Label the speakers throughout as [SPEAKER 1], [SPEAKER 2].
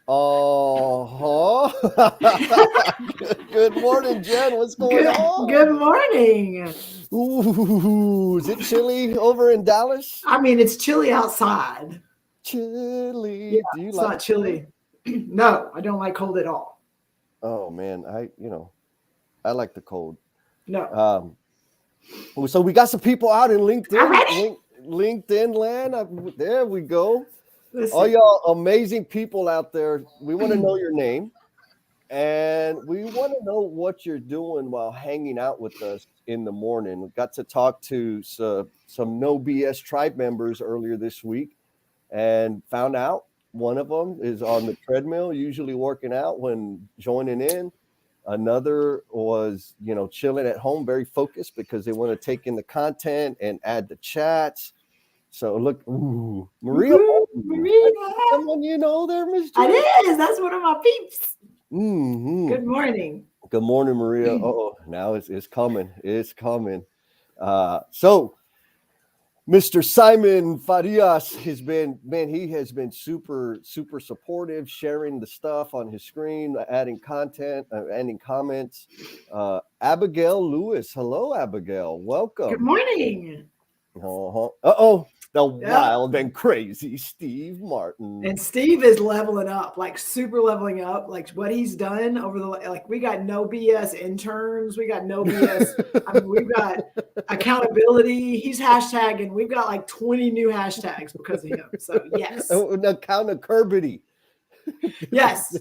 [SPEAKER 1] Oh, good morning, Jen. What's going
[SPEAKER 2] Good
[SPEAKER 1] on?
[SPEAKER 2] morning.
[SPEAKER 1] Ooh, is it chilly over in Dallas?
[SPEAKER 2] I mean, it's chilly outside. Yeah,
[SPEAKER 1] Chilly. Do you
[SPEAKER 2] it's
[SPEAKER 1] like
[SPEAKER 2] not
[SPEAKER 1] chilly?
[SPEAKER 2] chilly. No, I don't like cold at all.
[SPEAKER 1] Oh man, I like the cold.
[SPEAKER 2] No.
[SPEAKER 1] Um, so we got some people out in
[SPEAKER 2] Already?
[SPEAKER 1] LinkedIn land. There we go. All
[SPEAKER 2] Listen.
[SPEAKER 1] y'all amazing people out there. We want to know your name. And we want to know what you're doing while hanging out with us in the morning. We got to talk to some No BS tribe members earlier this week and found out one of them is on the treadmill, usually working out when joining in. Another was, chilling at home, very focused because they want to take in the content and add the chats. So look, ooh, Maria
[SPEAKER 2] Woohoo,
[SPEAKER 1] Bolton.
[SPEAKER 2] Marina.
[SPEAKER 1] Someone you know there, Miss Jen?
[SPEAKER 2] It is. That's one of my peeps.
[SPEAKER 1] Mm-hmm.
[SPEAKER 2] Good morning.
[SPEAKER 1] Good morning, Maria. Oh, now it's coming. It's coming. So Mr. Simon Farias has been, man, he has been super, super supportive, sharing the stuff on his screen, adding content, adding comments. Abigail Lewis. Hello, Abigail.
[SPEAKER 2] Good
[SPEAKER 1] Welcome.
[SPEAKER 2] morning.
[SPEAKER 1] Uh-huh. Uh-oh. The
[SPEAKER 2] Yep.
[SPEAKER 1] wild and crazy Steve Martin.
[SPEAKER 2] And Steve is leveling up, like super leveling up. Like what he's done over the we got no BS interns, we got no BS. I mean, we've got accountability. He's hashtagging. We've got like 20 new hashtags because of him. So yes,
[SPEAKER 1] Accountability.
[SPEAKER 2] yes,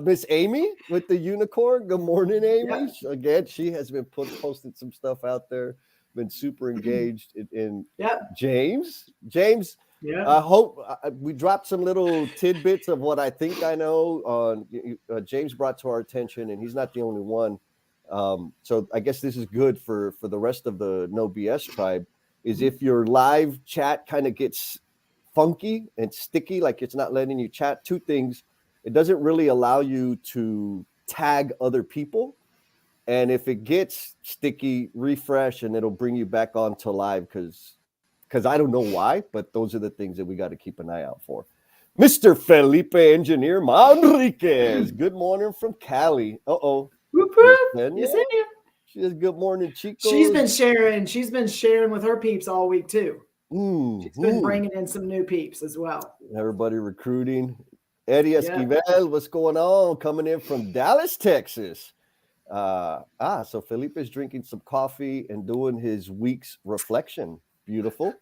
[SPEAKER 1] Miss Amy with the unicorn. Good morning, Amy.
[SPEAKER 2] yep,
[SPEAKER 1] Again, she has been posting some stuff out there. Been super engaged in
[SPEAKER 2] yep,
[SPEAKER 1] James. James,
[SPEAKER 2] yep.
[SPEAKER 1] I hope we dropped some little tidbits of what I think I know. James brought to our attention, and he's not the only one. So I guess this is good for the rest of the No BS tribe. Is if your live chat kind of gets funky and sticky, like it's not letting you chat. Two things: it doesn't really allow you to tag other people, and if it gets sticky, refresh and it'll bring you back onto live because I don't know why, but those are the things that we got to keep an eye out for. Mr. Felipe Engineer Manriquez, good morning from Cali. Uh-oh.
[SPEAKER 2] Whoop
[SPEAKER 1] Miss
[SPEAKER 2] whoop. You
[SPEAKER 1] Kenya,
[SPEAKER 2] see him?
[SPEAKER 1] she says good morning,
[SPEAKER 2] She's
[SPEAKER 1] Chicos.
[SPEAKER 2] been sharing. She's been sharing with her peeps all week too. She's been
[SPEAKER 1] Mm-hmm.
[SPEAKER 2] bringing in some new peeps as well.
[SPEAKER 1] Everybody recruiting. Eddie
[SPEAKER 2] Yep.
[SPEAKER 1] Esquivel, what's going on? Coming in from Dallas, Texas. So Felipe is drinking some coffee and doing his week's reflection. Beautiful.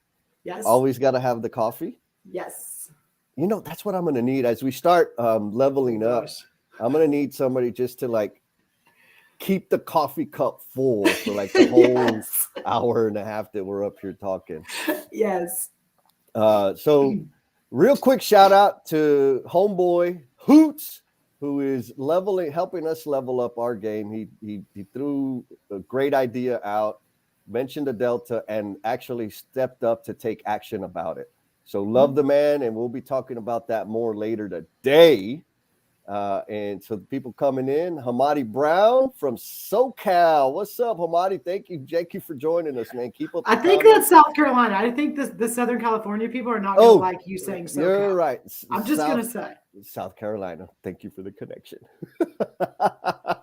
[SPEAKER 2] Yes.
[SPEAKER 1] Always got to have the coffee.
[SPEAKER 2] Yes.
[SPEAKER 1] That's what I'm going to need as we start
[SPEAKER 2] Oh
[SPEAKER 1] leveling up.
[SPEAKER 2] gosh.
[SPEAKER 1] I'm going to need somebody just to like keep the coffee cup full for like the whole
[SPEAKER 2] Yes.
[SPEAKER 1] hour and a half that we're up here talking.
[SPEAKER 2] Yes.
[SPEAKER 1] So real quick shout out to homeboy Hoots, who is helping us level up our game. He threw a great idea out, mentioned the Delta, and actually stepped up to take action about it. So love the man, and we'll be talking about that more later today. And so the people coming in, Hamadi Brown from SoCal. What's up, Hamadi? Thank you for joining us, man. Keep up
[SPEAKER 2] I
[SPEAKER 1] the
[SPEAKER 2] think
[SPEAKER 1] comments.
[SPEAKER 2] that's South Carolina. I think the Southern California people are not going to
[SPEAKER 1] Oh,
[SPEAKER 2] like you saying
[SPEAKER 1] you're
[SPEAKER 2] SoCal.
[SPEAKER 1] right.
[SPEAKER 2] I'm just going to say.
[SPEAKER 1] South Carolina. Thank you for the connection.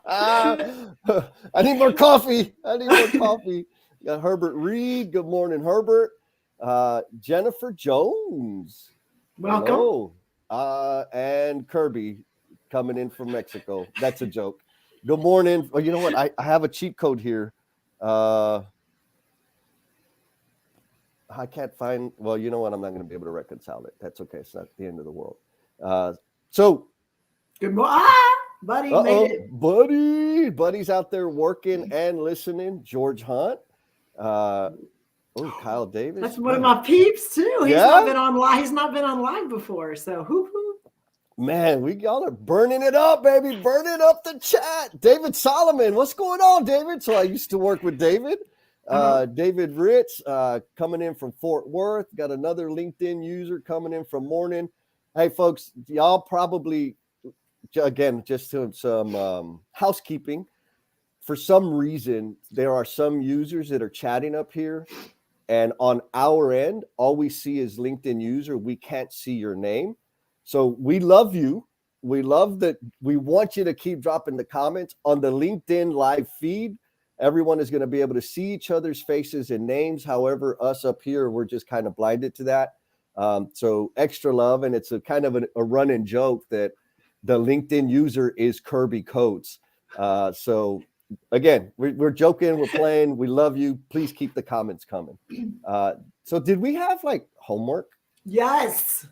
[SPEAKER 1] I need more coffee. I need more coffee. Got Herbert Reed. Good morning, Herbert. Jennifer Jones.
[SPEAKER 2] Welcome.
[SPEAKER 1] Hello. And Kirby coming in from Mexico. That's a joke. Good morning. Oh, you know what? I have a cheat code here. I can't find. Well, you know what? I'm not going to be able to reconcile it. That's okay. It's not the end of the world. So,
[SPEAKER 2] Good morning. Buddy made it.
[SPEAKER 1] buddy's out there working and listening. George Hunt. Kyle Davis.
[SPEAKER 2] That's one of my peeps too. He's
[SPEAKER 1] Yeah?
[SPEAKER 2] not been on live. He's not been on live before. So hoop hoop.
[SPEAKER 1] Man, we y'all are burning it up, baby. Burning up the chat. David Solomon, what's going on, David? So I used to work with David. David Ritz coming in from Fort Worth. Got another LinkedIn user coming in from Morning. Hey, folks, y'all probably, again, just some housekeeping. For some reason, there are some users that are chatting up here. And on our end, all we see is LinkedIn user. We can't see your name. So we love you. We love that. We want you to keep dropping the comments on the LinkedIn live feed. Everyone is going to be able to see each other's faces and names. However, us up here, we're just kind of blinded to that. So extra love. And it's a kind of a running joke that the LinkedIn user is Kirby Coates. So again, we're joking, we're playing, we love you. Please keep the comments coming. So did we have like homework?
[SPEAKER 2] Yes.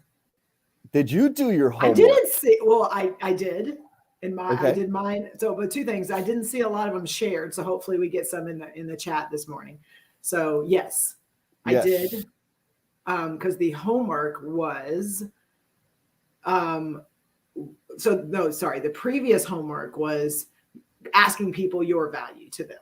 [SPEAKER 1] Did you do your homework?
[SPEAKER 2] I didn't see. Well, I did.
[SPEAKER 1] Okay.
[SPEAKER 2] I did mine. So, but two things. I didn't see a lot of them shared. So hopefully we get some in the chat this morning. So yes, I did. Because the homework was, the previous homework was asking people your value to them.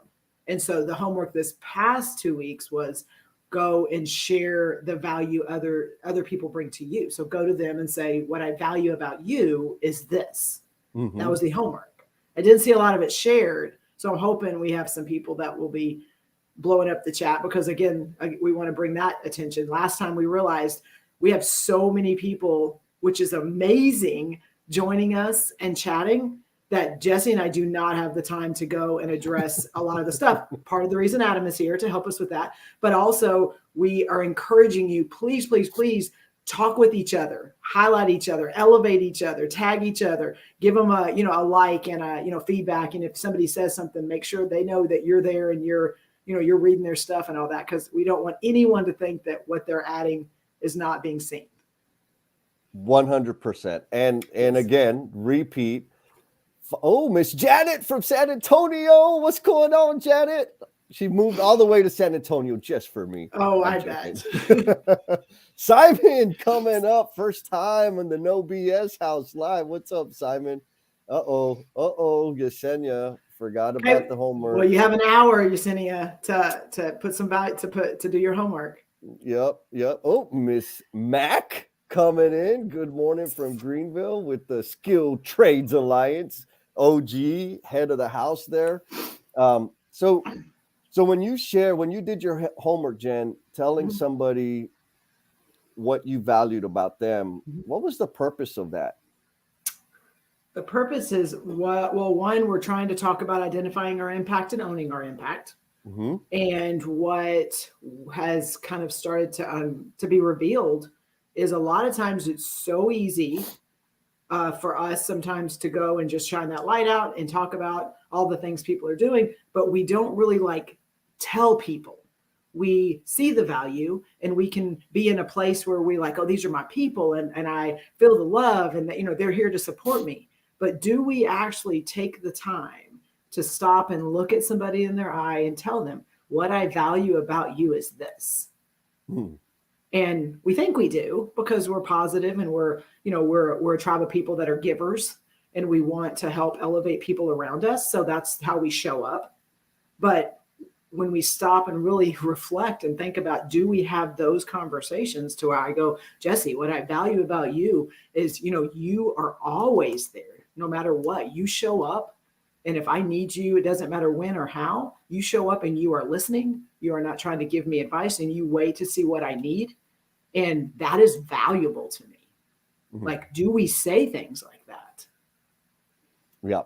[SPEAKER 2] And so the homework this past 2 weeks was go and share the value other people bring to you. So go to them and say, what I value about you is this. Mm-hmm. That was the homework. I didn't see a lot of it shared. So I'm hoping we have some people that will be blowing up the chat, because again, we want to bring that attention. Last time we realized we have so many people, which is amazing, joining us and chatting, that Jesse and I do not have the time to go and address a lot of the stuff. Part of the reason Adam is here to help us with that, but also we are encouraging you, please, please, please talk with each other, highlight each other, elevate each other, tag each other, give them a like and a feedback. And if somebody says something, make sure they know that you're there and you're reading their stuff and all that, because we don't want anyone to think that what they're adding is not being seen.
[SPEAKER 1] 100%. And again, repeat. Oh, Miss Janet from San Antonio. What's going on, Janet? She moved all the way to San Antonio just for me.
[SPEAKER 2] Oh, I bet.
[SPEAKER 1] Simon coming up. First time in the No BS house live. What's up, Simon? Uh-oh. Yesenia forgot about the homework.
[SPEAKER 2] Well, you have an hour, Yesenia, to put some value to do your homework.
[SPEAKER 1] Yep. Oh, Miss Mac coming in. Good morning from Greenville with the Skilled Trades Alliance. OG, head of the house there. So when you did your homework, Jen, telling somebody what you valued about them, what was the purpose of that?
[SPEAKER 2] The purpose is, one, we're trying to talk about identifying our impact and owning our impact. Mm-hmm. And what has kind of started to be revealed is a lot of times it's so easy for us sometimes to go and just shine that light out and talk about all the things people are doing, but we don't really tell people. We see the value and we can be in a place where we oh, these are my people and I feel the love and they're here to support me. But do we actually take the time to stop and look at somebody in their eye and tell them, what I value about you is this? And we think we do because we're positive and we're a tribe of people that are givers and we want to help elevate people around us. So that's how we show up. But when we stop and really reflect and think about, do we have those conversations to where I go, Jesse, what I value about you is, you are always there, no matter what. You show up. And if I need you, it doesn't matter when or how, you show up and you are listening. You are not trying to give me advice and you wait to see what I need. And that is valuable to me. Mm-hmm. Do we say things like that?
[SPEAKER 1] Yeah.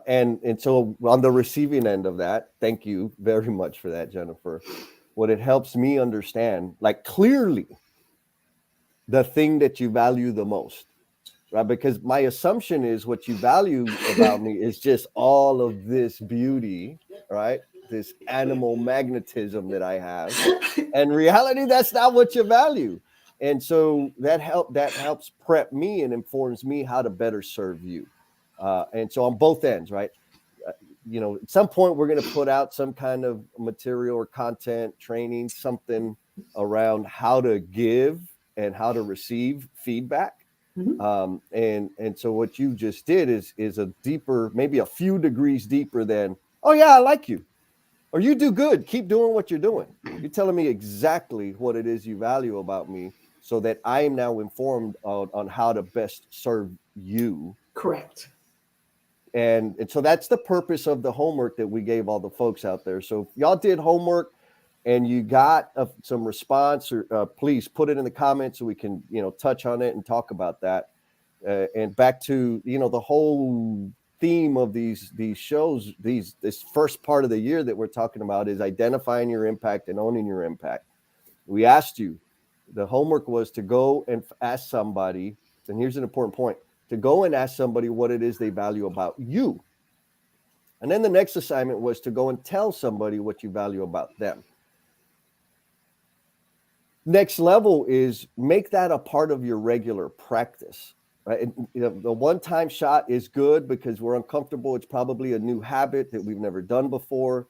[SPEAKER 1] And so on the receiving end of that, thank you very much for that, Jennifer. What it helps me understand, clearly, the thing that you value the most, right? Because my assumption is what you value about me is just all of this beauty, right? This animal magnetism that I have. And in reality, that's not what you value. And so that helps prep me and informs me how to better serve you. And so on both ends, right? At some point we're going to put out some kind of material or content training, something around how to give and how to receive feedback. Mm-hmm. And so what you just did is a deeper, maybe a few degrees deeper than, oh yeah, I like you, or you do good. Keep doing what you're doing. You're telling me exactly what it is you value about me, so that I am now informed on how to best serve you.
[SPEAKER 2] Correct.
[SPEAKER 1] And so that's the purpose of the homework that we gave all the folks out there. So if y'all did homework and you got some response, or please put it in the comments so we can, touch on it and talk about that. And back to, the whole theme of these shows, this first part of the year that we're talking about is identifying your impact and owning your impact. We asked you, the homework was to go and ask somebody, and here's an important point, to go and ask somebody what it is they value about you. And then the next assignment was to go and tell somebody what you value about them. Next level is make that a part of your regular practice, right? And, the one-time shot is good because we're uncomfortable. It's probably a new habit that we've never done before.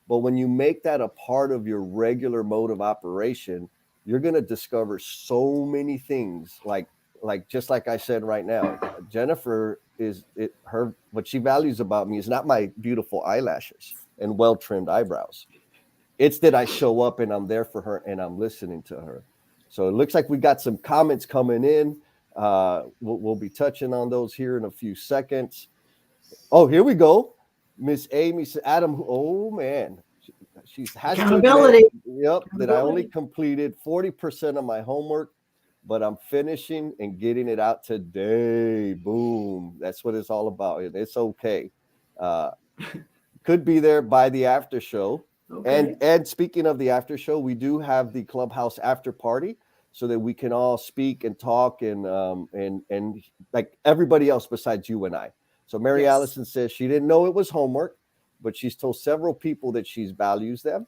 [SPEAKER 1] But when you make that a part of your regular mode of operation, you're going to discover so many things. Like just like I said right now, Jennifer what she values about me is not my beautiful eyelashes and well-trimmed eyebrows. It's that I show up and I'm there for her and I'm listening to her. So it looks like we got some comments coming in. We'll be touching on those here in a few seconds. Oh, here we go. Miss Amy said, Adam, oh man, she's has
[SPEAKER 2] accountability.
[SPEAKER 1] To admit, yep, that I only completed 40% of my homework, but I'm finishing and getting it out today. Boom. That's what it's all about. And it's okay. Could be there by the after show. Okay. And speaking of the after show, we do have the Clubhouse after party so that we can all speak and talk and like everybody else besides you and I. So Mary Allison says she didn't know it was homework, but she's told several people that she values them,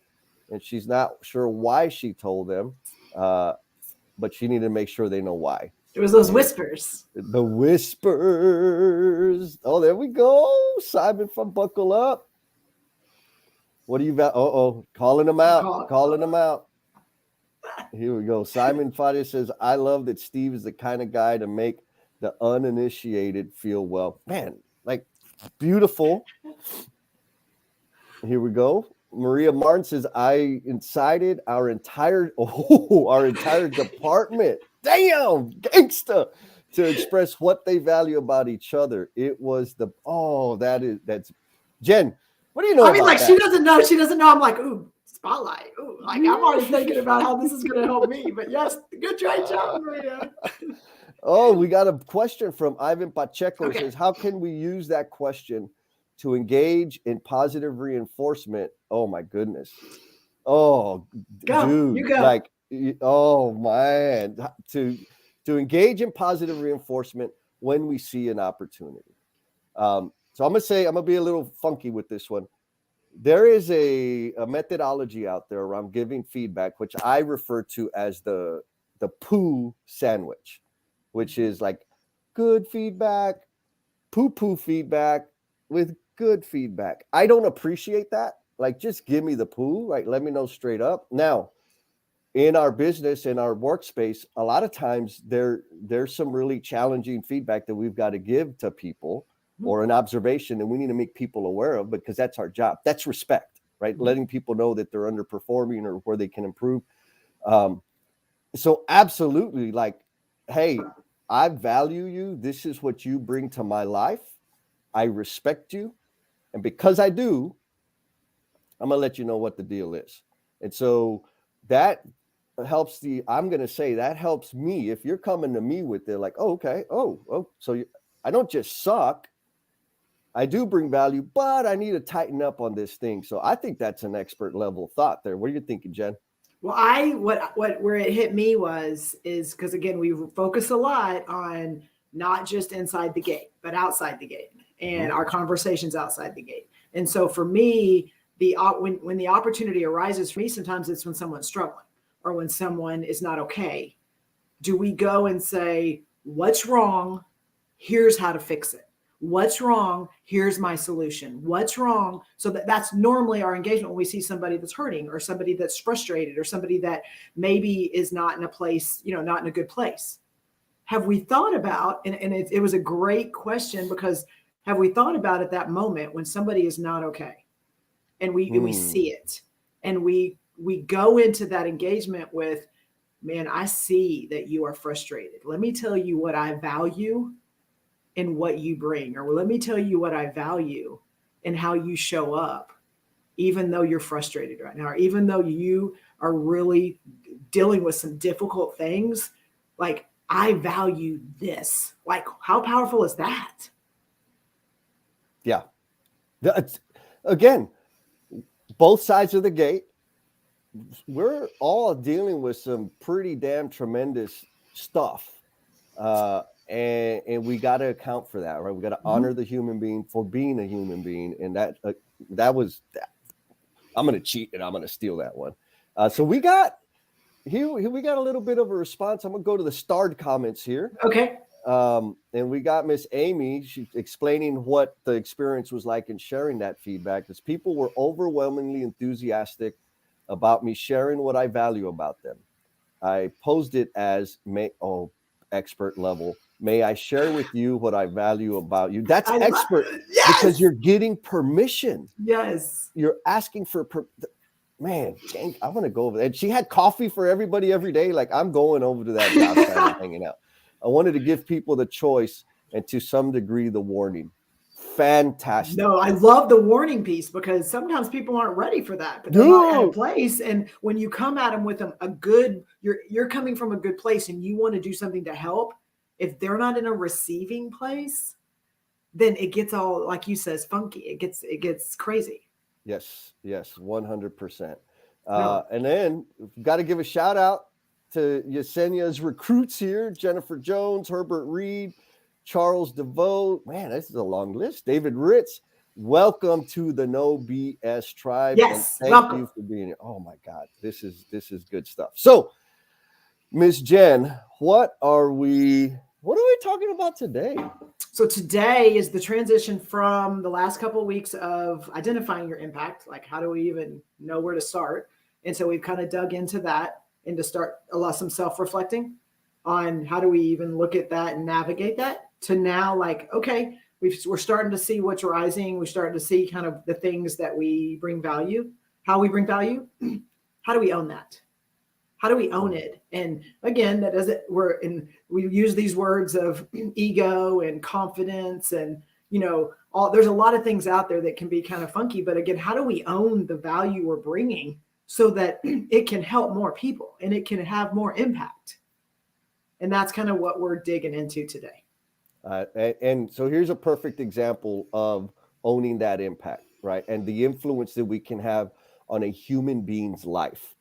[SPEAKER 1] and she's not sure why she told them, but she needed to make sure they know why.
[SPEAKER 2] It was those whispers.
[SPEAKER 1] The whispers. Oh, there we go. Simon from Buckle Up. What do you calling them out? Calling them out. Here we go. Simon Fadia says, I love that Steve is the kind of guy to make the uninitiated feel well. Man, like beautiful. Here we go. Maria Martin says, I incited our entire department. Damn, gangsta, to express what they value about each other. It was that's Jen. What do you know?
[SPEAKER 2] I mean, like that? She doesn't know. She doesn't know. I'm like, ooh, spotlight. Ooh, like I'm already thinking about how this is going to help me. But yes, good job, Maria.
[SPEAKER 1] Oh, we got a question from Ivan Pacheco. Okay. Says, how can we use that question to engage in positive reinforcement? Oh my goodness. Oh, dude, you go. Like, oh man, to engage in positive reinforcement when we see an opportunity. So I'm gonna be a little funky with this one. There is a methodology out there around giving feedback, which I refer to as the poo sandwich, which is like good feedback, poo feedback with good feedback. I don't appreciate that. Like, just give me the poo, like let me know straight up. Now, in our business, in our workspace, a lot of times there's some really challenging feedback that we've got to give to people, or an observation that we need to make people aware of, because that's our job. That's respect, right? Mm-hmm. Letting people know that they're underperforming or where they can improve. So absolutely, like, hey, I value you. This is what you bring to my life. I respect you. And because I do, I'm going to let you know what the deal is. And so that helps that helps me. If you're coming to me with it, like, oh, okay. So I don't just suck. I do bring value, but I need to tighten up on this thing. So I think that's an expert level thought there. What are you thinking, Jen?
[SPEAKER 2] Well, where it hit me is because again, we focus a lot on not just inside the gate, but outside the gate, and our conversations outside the gate. And so for me, when the opportunity arises for me, sometimes it's when someone's struggling or when someone is not okay. Do we go and say, what's wrong? Here's how to fix it. What's wrong? Here's my solution. What's wrong? So that's normally our engagement when we see somebody that's hurting or somebody that's frustrated or somebody that maybe is not in a place, not in a good place. Have we thought about, and it was a great question, because have we thought about at that moment when somebody is not okay and we see it and we go into that engagement with, man, I see that you are frustrated. Let me tell you what I value in what you bring, or let me tell you what I value in how you show up, even though you're frustrated right now, or even though you are really dealing with some difficult things. Like, I value this. Like, how powerful is that?
[SPEAKER 1] Yeah. Again, both sides of the gate, we're all dealing with some pretty damn tremendous stuff. And we got to account for that, right? We got to honor the human being for being a human being. And that was that. I'm going to cheat and I'm going to steal that one. So we got here, we got a little bit of a response. I'm going to go to the starred comments here.
[SPEAKER 2] Okay.
[SPEAKER 1] And we got Miss Amy. She's explaining what the experience was like and sharing that feedback, because people were overwhelmingly enthusiastic about me sharing what I value about them. I posed it as expert level. May I share with you what I value about you? That's expert because you're getting permission.
[SPEAKER 2] Yes.
[SPEAKER 1] You're asking for man, dang, I want to go over there. And she had coffee for everybody every day. Like, I'm going over to that job site and hanging out. I wanted to give people the choice and to some degree the warning. Fantastic.
[SPEAKER 2] No, I love the warning piece, because sometimes people aren't ready for that, but they're not at a place. And when you come at them with a good, you're coming from a good place and you want to do something to help. If they're not in a receiving place, then it gets all, like you says, funky. It gets crazy.
[SPEAKER 1] Yes, 100%. And then we've got to give a shout out to Yesenia's recruits here: Jennifer Jones, Herbert Reed, Charles DeVoe. Man, this is a long list. David Ritz. Welcome to the NoBStribe.
[SPEAKER 2] Yes,
[SPEAKER 1] and thank you for being here. Oh my God, this is good stuff. So, Miss Jen, what are we talking about today?
[SPEAKER 2] So today is the transition from the last couple of weeks of identifying your impact. Like, how do we even know where to start? And so we've kind of dug into that and to start some self-reflecting on how do we even look at that and navigate that, to now, like, okay, we're starting to see what's rising. We're starting to see kind of the things that we bring value, how we bring value. How do we own that? How do we own it? And again, that doesn't, we use these words of ego and confidence and, there's a lot of things out there that can be kind of funky, but again, how do we own the value we're bringing so that it can help more people and it can have more impact? And that's kind of what we're digging into today.
[SPEAKER 1] And so here's a perfect example of owning that impact, right? And the influence that we can have on a human being's life.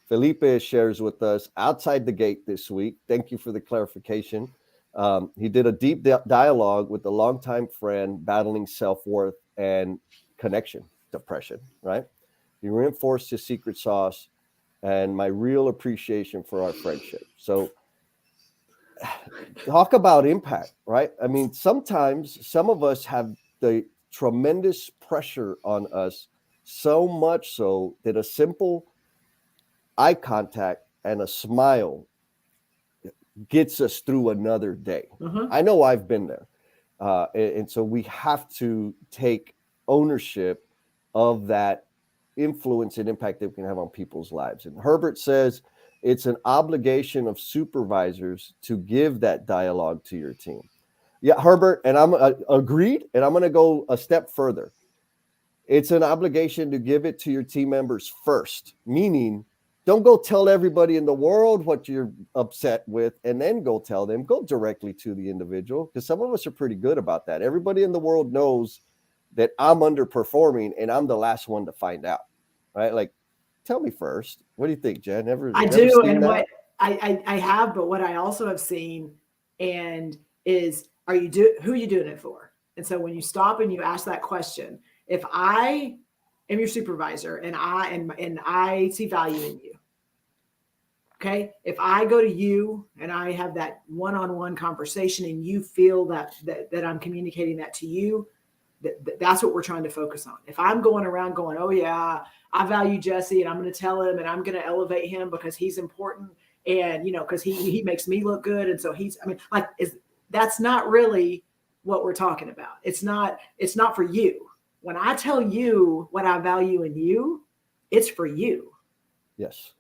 [SPEAKER 1] Felipe shares with us outside the gate this week. Thank you for the clarification. He did a deep dialogue with a longtime friend battling self-worth and connection depression, right? He reinforced his secret sauce and my real appreciation for our friendship. So talk about impact, right? I mean, sometimes some of us have the tremendous pressure on us, so much so that a simple eye contact and a smile gets us through another day. I know I've been there. And so we have to take ownership of that influence and impact that we can have on people's lives. And Herbert says it's an obligation of supervisors to give that dialogue to your team. Yeah, Herbert, and I'm agreed. And I'm going to go a step further. It's an obligation to give it to your team members first, meaning don't go tell everybody in the world what you're upset with and then go tell them. Go directly to the individual, because some of us are pretty good about that. Everybody in the world knows that I'm underperforming and I'm the last one to find out, right? Like, tell me first. What do you think, Jen?
[SPEAKER 2] I do. And what I have, but what I also have seen is who are you doing it for? And so when you stop and you ask that question, if I am your supervisor and I see value in you. Okay. If I go to you and I have that one-on-one conversation and you feel that I'm communicating that to you, that's what we're trying to focus on. If I'm going around going, oh yeah, I value Jesse and I'm going to tell him and I'm going to elevate him because he's important and, because he makes me look good. And so that's not really what we're talking about. It's not for you. When I tell you what I value in you, it's for you.
[SPEAKER 1] Yes,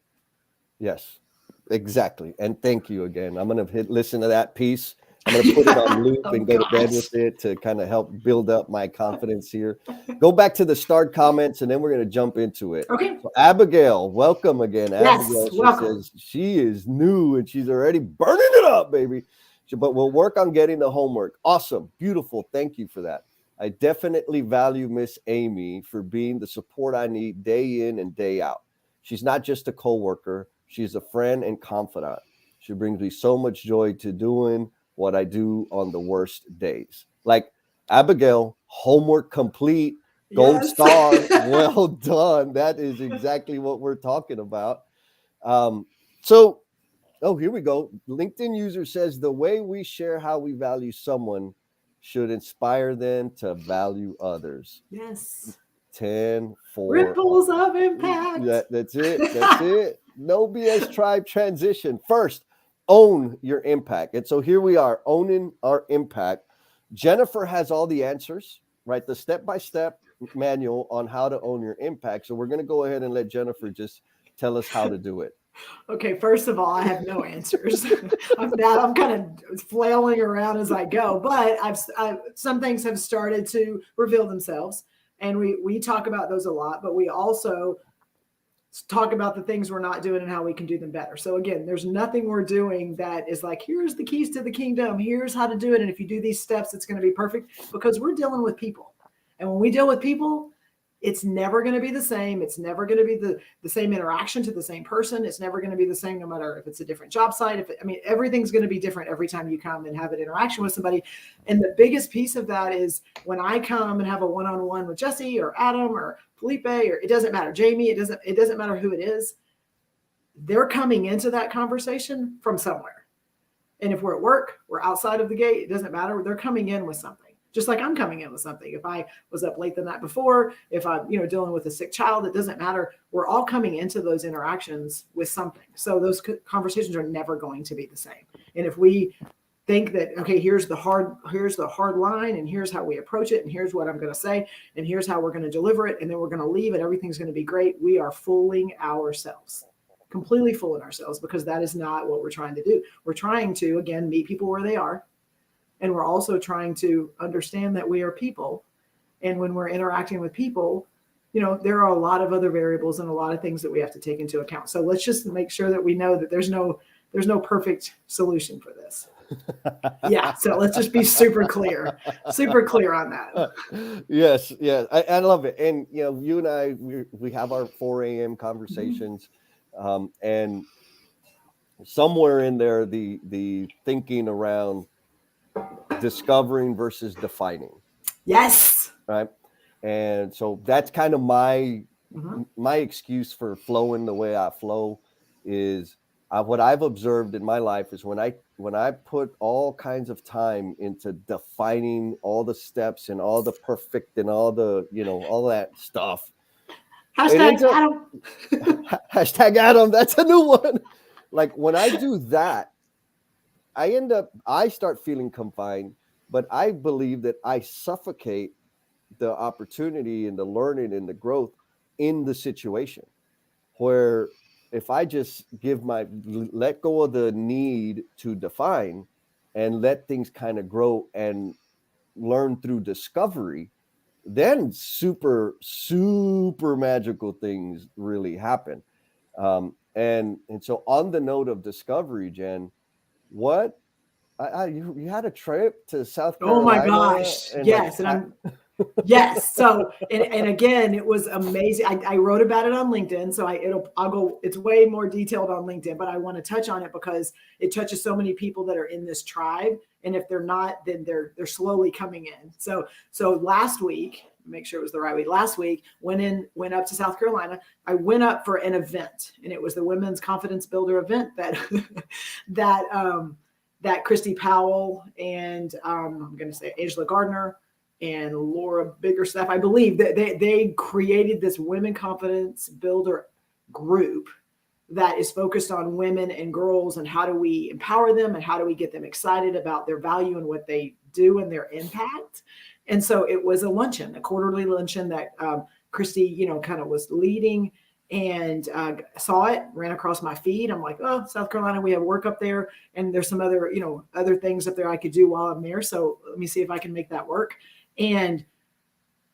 [SPEAKER 1] exactly. And thank you again. I'm going to listen to that piece I'm going to put it on loop
[SPEAKER 2] Oh,
[SPEAKER 1] and go to bed
[SPEAKER 2] gosh.
[SPEAKER 1] with it to kind of help build up my confidence here. Go back to the start comments and then we're going to jump into it.
[SPEAKER 2] Okay.
[SPEAKER 1] So Abigail, welcome again.
[SPEAKER 2] Yes,
[SPEAKER 1] Abigail, she
[SPEAKER 2] welcome.
[SPEAKER 1] says she is new and she's already burning it up, baby. But we'll work on getting the homework. Awesome. Beautiful. Thank you for that. I definitely value Miss Amy for being the support I need day in and day out. She's not just a coworker. She's a friend and confidant. She brings me so much joy to doing what I do on the worst days. Like Abigail, homework complete, gold
[SPEAKER 2] Yes.
[SPEAKER 1] star, well done. That is exactly what we're talking about. So, here we go. LinkedIn user says the way we share how we value someone should inspire them to value others.
[SPEAKER 2] Yes.
[SPEAKER 1] 10, 4.
[SPEAKER 2] Ripples of impact.
[SPEAKER 1] That's it. That's it. NoBStribe transition. First, own your impact. And so here we are, owning our impact. Jennifer has all the answers, right? The step-by-step manual on how to own your impact. So we're going to go ahead and let Jennifer just tell us how to do it.
[SPEAKER 2] Okay, first of all, I have no answers. I'm kind of flailing around as I go, but some things have started to reveal themselves, and we talk about those a lot, but we also talk about the things we're not doing and how we can do them better. So again, there's nothing we're doing that is like, here's the keys to the kingdom, here's how to do it, and if you do these steps, it's going to be perfect, because we're dealing with people, and when we deal with people, it's never going to be the same. It's never going to be the same interaction to the same person. It's never going to be the same, no matter if it's a different job site. Everything's going to be different every time you come and have an interaction with somebody. And the biggest piece of that is when I come and have a one-on-one with Jesse or Adam or Felipe, or it doesn't matter, Jamie, it doesn't matter who it is. They're coming into that conversation from somewhere. And if we're at work, we're outside of the gate, it doesn't matter. They're coming in with something. Just like I'm coming in with something. If I was up late the night before, if I'm, dealing with a sick child, it doesn't matter. We're all coming into those interactions with something. So those conversations are never going to be the same. And if we think that, okay, here's the hard line, and here's how we approach it, and here's what I'm going to say, and here's how we're going to deliver it, and then we're going to leave and everything's going to be great, we are fooling ourselves. Completely fooling ourselves, because that is not what we're trying to do. We're trying to, again, meet people where they are. And we're also trying to understand that we are people. And when we're interacting with people, there are a lot of other variables and a lot of things that we have to take into account. So let's just make sure that we know that there's no perfect solution for this. Yeah. So let's just be super clear on that.
[SPEAKER 1] Yes. I love it. And, you and I, we have our 4 a.m. conversations, and somewhere in there, the thinking around discovering versus defining.
[SPEAKER 2] Yes.
[SPEAKER 1] Right. And so that's kind of my excuse for flowing the way I flow is what I've observed in my life is when I put all kinds of time into defining all the steps and all the perfect and all the, all that stuff.
[SPEAKER 2] Hashtag Adam.
[SPEAKER 1] Hashtag Adam. That's a new one. Like when I do that, I start feeling confined, but I believe that I suffocate the opportunity and the learning and the growth in the situation. Where if I just let go of the need to define and let things kind of grow and learn through discovery, then super, super magical things really happen. And so on the note of discovery, Jen, what you had a trip to South Carolina?
[SPEAKER 2] Oh my gosh. Yes. Yes. So, and again, it was amazing. I wrote about it on LinkedIn. So it's way more detailed on LinkedIn, but I want to touch on it because it touches so many people that are in this tribe. And if they're not, then they're slowly coming in. So last week, make sure it was the right week. Last week, went up to South Carolina. I went up for an event, and it was the Women's Confidence Builder event that Christy Powell and I'm going to say Angela Gardner and Laura Biggerstaff, I believe that they created this Women Confidence Builder group that is focused on women and girls and how do we empower them and how do we get them excited about their value and what they do and their impact. And so it was a quarterly luncheon that Christy, kind of was leading. and saw it, ran across my feed. I'm like, oh, South Carolina, we have work up there, and there's some other, other things up there I could do while I'm there. So let me see if I can make that work. And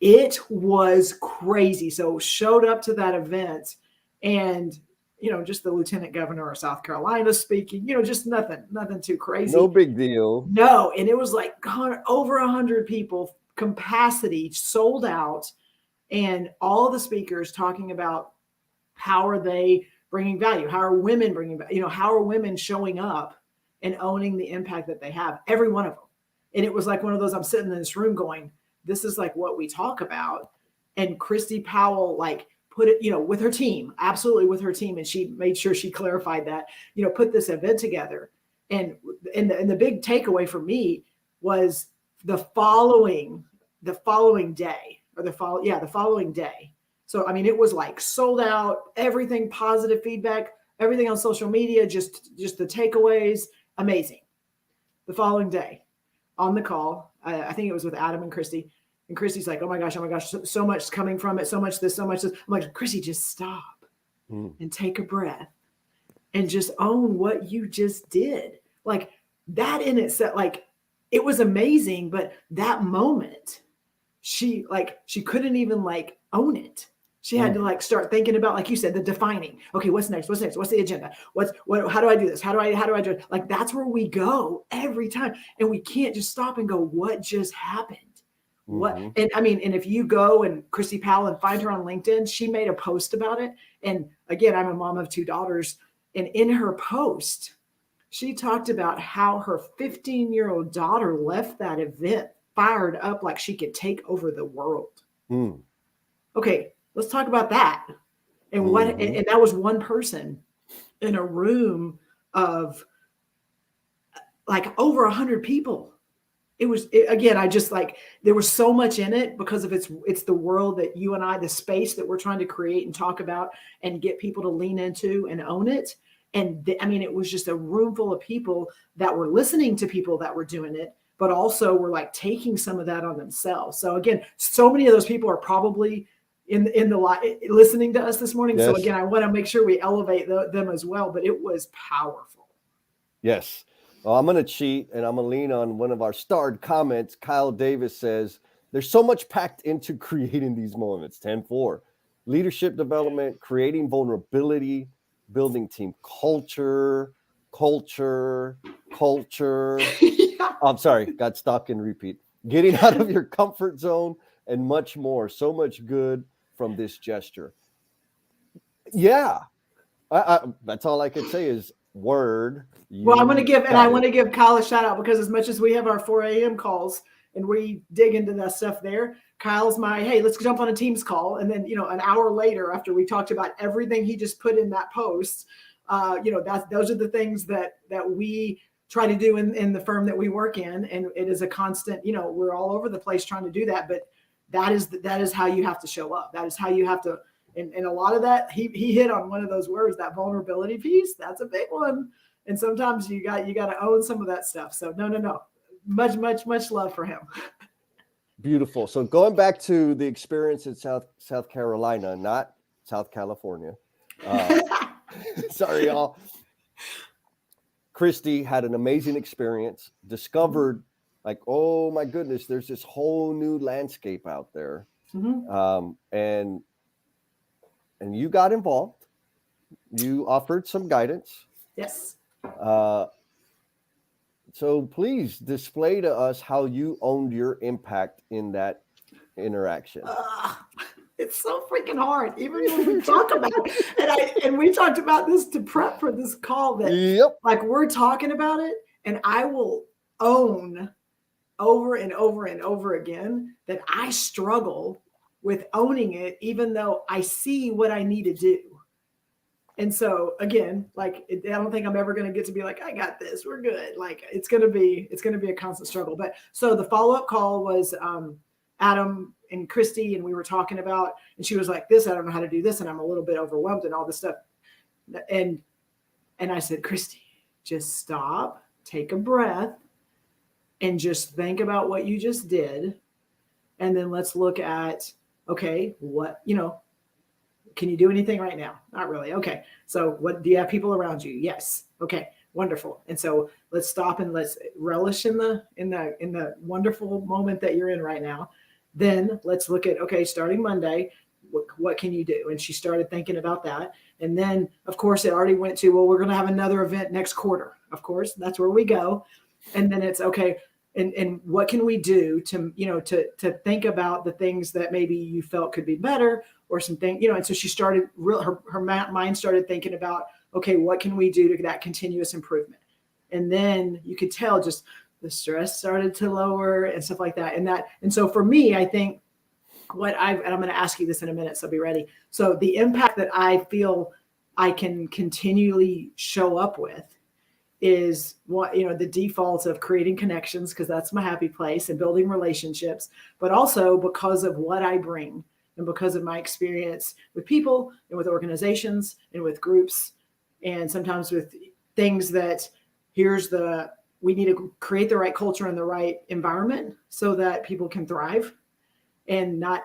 [SPEAKER 2] it was crazy. So showed up to that event, and just the lieutenant governor of South Carolina speaking, just nothing too crazy.
[SPEAKER 1] No big deal.
[SPEAKER 2] No. And it was like over 100 people, capacity, sold out, and all the speakers talking about how are they bringing value? How are women bringing value? How are women showing up and owning the impact that they have? Every one of them. And it was like one of those, I'm sitting in this room going, this is like what we talk about. And Christy Powell, like, put it, with her team, absolutely with her team. And she made sure she clarified that, put this event together. And the big takeaway for me was the following day. The following day. So, I mean, it was like sold out, everything, positive feedback, everything on social media, just the takeaways, amazing. The following day on the call, I think it was with Adam and Christy. And Christy's like, oh my gosh, so much coming from it, so much this. I'm like, Christy, just stop and take a breath and just own what you just did. Like that in itself, like it was amazing, but that moment, she couldn't even like own it. She had to like start thinking about, like you said, the defining. Okay, what's next? What's the agenda? How do I do this? How do I do it? Like that's where we go every time. And we can't just stop and go, what just happened? What? And I mean, and if you go and Christy Powell and find her on LinkedIn, she made a post about it. And again, I'm a mom of 2 daughters. And in her post, she talked about how her 15-year-old daughter left that event fired up like she could take over the world. Okay, let's talk about that. And and that was one person in a room of like over 100 people. Again, I just like, there was so much in it because of it's the world that you and I, the space that we're trying to create and talk about and get people to lean into and own it. And I mean, it was just a room full of people that were listening to people that were doing it, but also were like taking some of that on themselves. So again, so many of those people are probably in the listening to us this morning. Yes. So again, I want to make sure we elevate them as well, but it was powerful.
[SPEAKER 1] Yes. Well, I'm going to cheat and I'm going to lean on one of our starred comments. Kyle Davis says, there's so much packed into creating these moments. 10-4. Leadership development, creating vulnerability, building team culture. Yeah. I'm sorry, got stuck in repeat. Getting out of your comfort zone and much more. So much good from this gesture. Yeah. That's all I could say is word.
[SPEAKER 2] Well, I want to give Kyle a shout out because as much as we have our 4 a.m. calls and we dig into that stuff there, Kyle's hey, let's jump on a Teams call. And then, an hour later after we talked about everything he just put in that post, those are the things that we try to do in the firm that we work in. And it is a constant, we're all over the place trying to do that, but that is how you have to show up. That is how you have to, and a lot of that, he hit on one of those words, that vulnerability piece. That's a big one. And sometimes you got to own some of that stuff. So no. Much love for him.
[SPEAKER 1] Beautiful. So going back to the experience in South Carolina, not South California. Sorry, y'all. Christy had an amazing experience, discovered like, oh my goodness, there's this whole new landscape out there. And you got involved. You offered some guidance.
[SPEAKER 2] Yes.
[SPEAKER 1] So please display to us how you owned your impact in that interaction.
[SPEAKER 2] It's so freaking hard, even when we talk about it. And we talked about this to prep for this call that like we're talking about it, and I will own over and over and over again that I struggle with owning it, even though I see what I need to do. And so again, like, I don't think I'm ever going to get to be like, I got this, we're good. Like it's going to be a constant struggle. But so the follow-up call was Adam and Christy, and we were talking about, and she was like, I don't know how to do this. And I'm a little bit overwhelmed and all this stuff. And I said, Christy, just stop, take a breath, and just think about what you just did. And then let's look at, okay, what, Can you do anything right now? Not really. Okay. So what, do you have people around you? Yes. Okay. Wonderful. And so let's stop and let's relish in the wonderful moment that you're in right now. Then let's look at, okay, starting Monday, what can you do? And she started thinking about that. And then of course it already went to, well, we're going to have another event next quarter. Of course, that's where we go. And then it's okay. And what can we do to, to think about the things that maybe you felt could be better or something, and so she started her mind started thinking about, okay, what can we do to that continuous improvement? And then you could tell just the stress started to lower and stuff like that. And so for me, I think and I'm going to ask you this in a minute, so be ready. So the impact that I feel I can continually show up with is what, the defaults of creating connections, because that's my happy place, and building relationships, but also because of what I bring and because of my experience with people and with organizations and with groups, and sometimes with things that we need to create the right culture and the right environment so that people can thrive, and not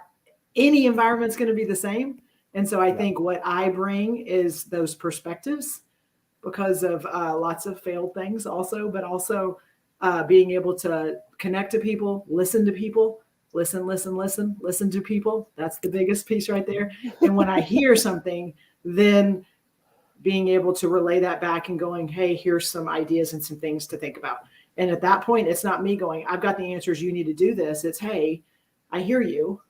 [SPEAKER 2] any environment's going to be the same. And so I think what I bring is those perspectives, because of lots of failed things also, but also being able to connect to people, listen to people, listen to people. That's the biggest piece right there. And when I hear something, then being able to relay that back and going, hey, here's some ideas and some things to think about. And at that point, it's not me going, I've got the answers, you need to do this. It's, hey, I hear you.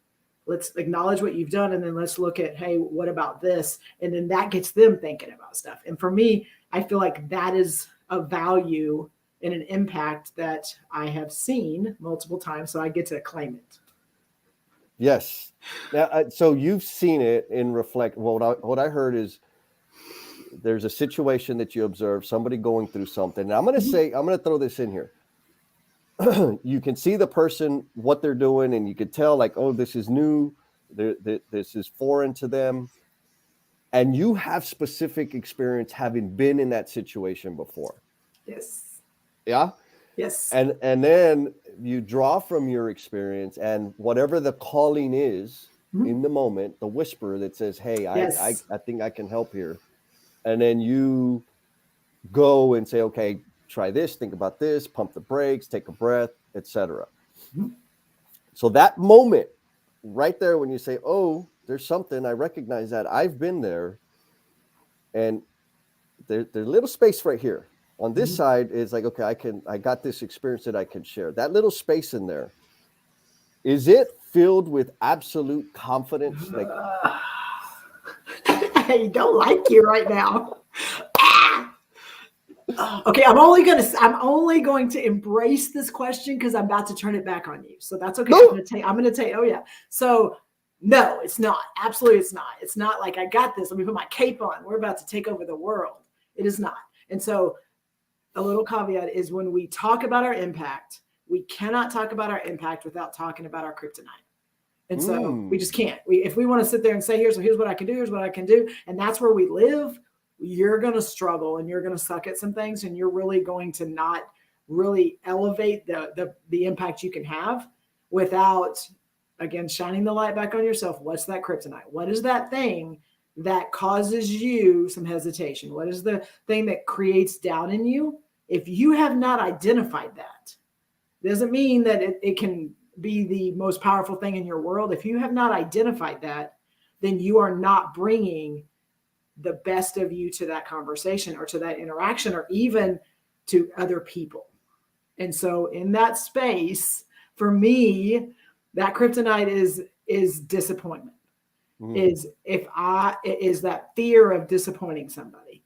[SPEAKER 2] Let's acknowledge what you've done. And then let's look at, hey, what about this? And then that gets them thinking about stuff. And for me, I feel like that is a value and an impact that I have seen multiple times. So I get to claim it.
[SPEAKER 1] Yes. Now, so you've seen it in reflect. What I heard is there's a situation that you observe, somebody going through something. And I'm going to throw this in here. You can see the person, what they're doing, and you could tell like, oh, this is new. This is foreign to them. And you have specific experience having been in that situation before.
[SPEAKER 2] Yes.
[SPEAKER 1] Yeah.
[SPEAKER 2] Yes.
[SPEAKER 1] And then you draw from your experience and whatever the calling is in the moment, the whisper that says, hey, I think I can help here. And then you go and say, okay, try this, think about this, pump the brakes, take a breath, etc. So that moment right there, when you say, oh, there's something, I recognize that, I've been there, and there's a little space right here. On this side is like, okay, I got this experience that I can share. That little space in there, is it filled with absolute confidence? Like,
[SPEAKER 2] I don't like you right now. Okay, I'm only going to embrace this question because I'm about to turn it back on you. So that's okay.
[SPEAKER 1] No.
[SPEAKER 2] I'm gonna take. Oh yeah. So no, it's not. Absolutely, it's not. It's not like I got this. Let me put my cape on. We're about to take over the world. It is not. And so a little caveat is when we talk about our impact, we cannot talk about our impact without talking about our kryptonite. And so we just can't. If we want to sit there and say, here's what I can do, here's what I can do, and that's where we live, you're going to struggle and you're going to suck at some things, and you're really going to not really elevate the impact you can have without, again, shining the light back on yourself. What's that kryptonite? What is that thing that causes you some hesitation? What is the thing that creates doubt in you? If you have not identified that, doesn't mean that it can be the most powerful thing in your world. If you have not identified that, then you are not bringing the best of you to that conversation or to that interaction or even to other people. And so in that space, for me, that kryptonite is disappointment. Is that fear of disappointing somebody.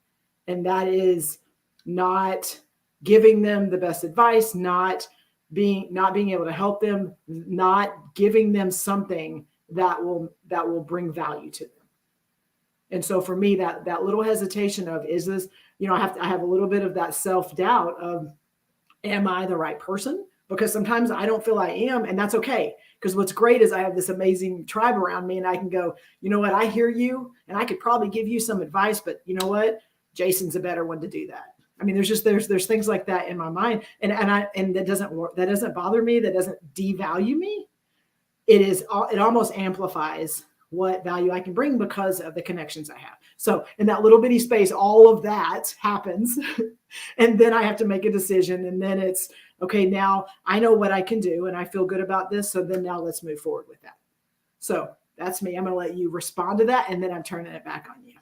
[SPEAKER 2] And that is not giving them the best advice, not being able to help them, not giving them something that will bring value to them. And so for me, that little hesitation of, is this, I have a little bit of that self-doubt of, am I the right person? Because sometimes I don't feel I am, and that's okay. Because what's great is I have this amazing tribe around me, and I can go, you know what, I hear you, and I could probably give you some advice, but you know what, Jason's a better one to do that. I mean, there's things like that in my mind, and that doesn't bother me. That doesn't devalue me. It almost amplifies what value I can bring because of the connections I have. So in that little bitty space, all of that happens. And then I have to make a decision. And then it's, okay, now I know what I can do and I feel good about this. So then now let's move forward with that. So that's me. I'm going to let you respond to that. And then I'm turning it back on you.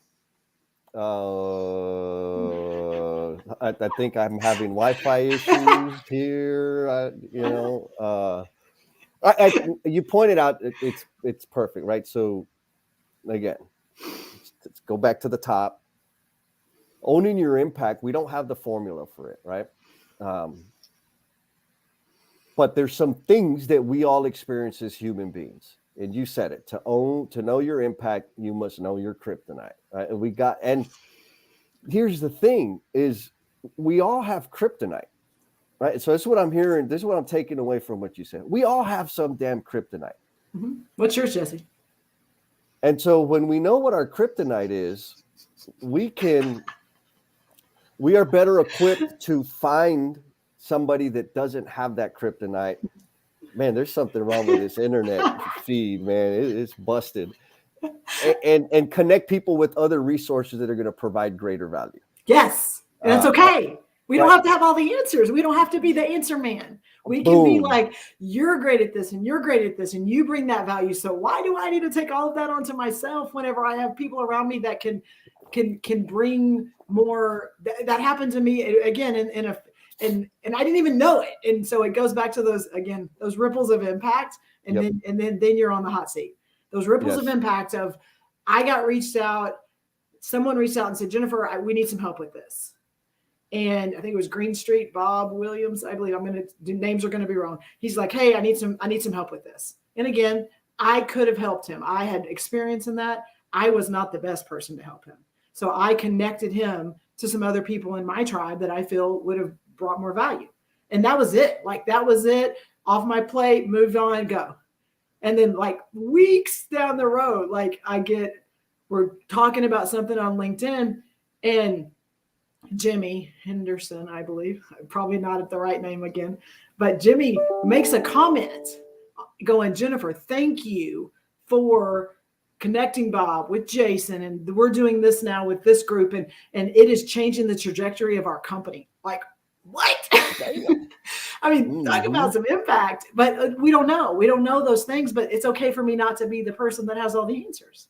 [SPEAKER 1] I think I'm having Wi-Fi issues here. You pointed out it's perfect, right? So again, let's go back to the top. Owning your impact. We don't have the formula for it, right? But there's some things that we all experience as human beings. And you said it, to know your impact, you must know your kryptonite, right? And here's the thing is we all have kryptonite, right? So this is what I'm hearing. This is what I'm taking away from what you said. We all have some damn kryptonite.
[SPEAKER 2] Mm-hmm. What's yours, Jesse?
[SPEAKER 1] And so when we know what our kryptonite is, we are better equipped to find somebody that doesn't have that kryptonite. Man, there's something wrong with this internet feed, man. It's busted. And connect people with other resources that are going to provide greater value.
[SPEAKER 2] Yes. And that's okay. We don't have to have all the answers. We don't have to be the answer man. We can be like, you're great at this and you're great at this and you bring that value. So why do I need to take all of that onto myself whenever I have people around me that can bring more? That happened to me again and I didn't even know it. And so it goes back to those ripples of impact. And then you're on the hot seat. Those ripples of impact of, I got reached out, someone reached out and said, Jennifer, we need some help with this. And I think it was Green Street, Bob Williams, I believe. Names are going to be wrong. He's like, hey, I need some help with this. And again, I could have helped him. I had experience in that. I was not the best person to help him. So I connected him to some other people in my tribe that I feel would have brought more value. And that was it. Like, that was it. Off my plate, moved on, go. And then like weeks down the road, like we're talking about something on LinkedIn and Jimmy Henderson, I believe, probably not at the right name again, but Jimmy makes a comment going, Jennifer, thank you for connecting Bob with Jason. And we're doing this now with this group and it is changing the trajectory of our company. Like, what? I mean, talk about some impact, but we don't know. We don't know those things, but it's okay for me not to be the person that has all the answers.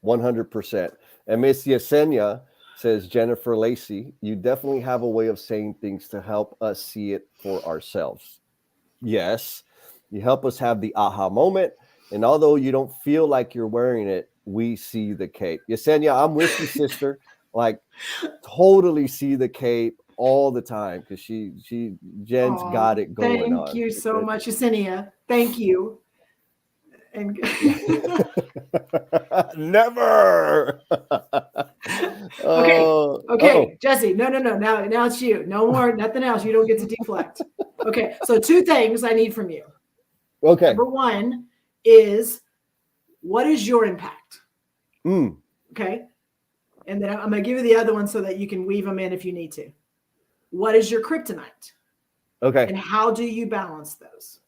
[SPEAKER 1] 100%. And Miss Yesenia says, Jennifer Lacey, you definitely have a way of saying things to help us see it for ourselves. Yes, you help us have the aha moment. And although you don't feel like you're wearing it, we see the cape. Yesenia, I'm with you, sister. Like, totally see the cape all the time because Jen's got it going on.
[SPEAKER 2] Thank you so much, Yesenia. Thank you. And
[SPEAKER 1] never.
[SPEAKER 2] Okay, Jesse. No. Now it's you. No more, nothing else. You don't get to deflect. Okay, so 2 things I need from you.
[SPEAKER 1] Okay.
[SPEAKER 2] Number 1 is, what is your impact? Okay. And then I'm going to give you the other one so that you can weave them in if you need to. What is your kryptonite?
[SPEAKER 1] Okay.
[SPEAKER 2] And how do you balance those?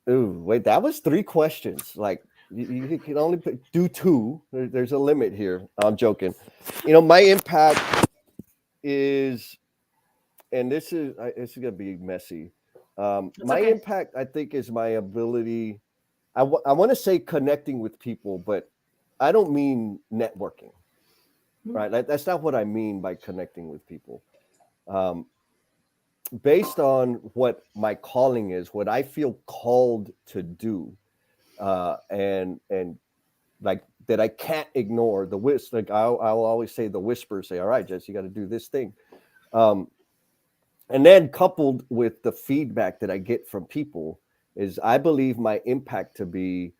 [SPEAKER 1] Ooh, wait, that was 3 questions. Like, you can only do 2. There's a limit here. I'm joking. My impact is, and this is going to be messy. My impact, I think, is my ability. I want to say connecting with people, but I don't mean networking, right? That's not what I mean by connecting with people. Based on what my calling is, what I feel called to do, and like that I can't ignore the whisper. Like I'll always say the whispers say, all right, Jess, you got to do this thing. And then coupled with the feedback that I get from people is I believe my impact to be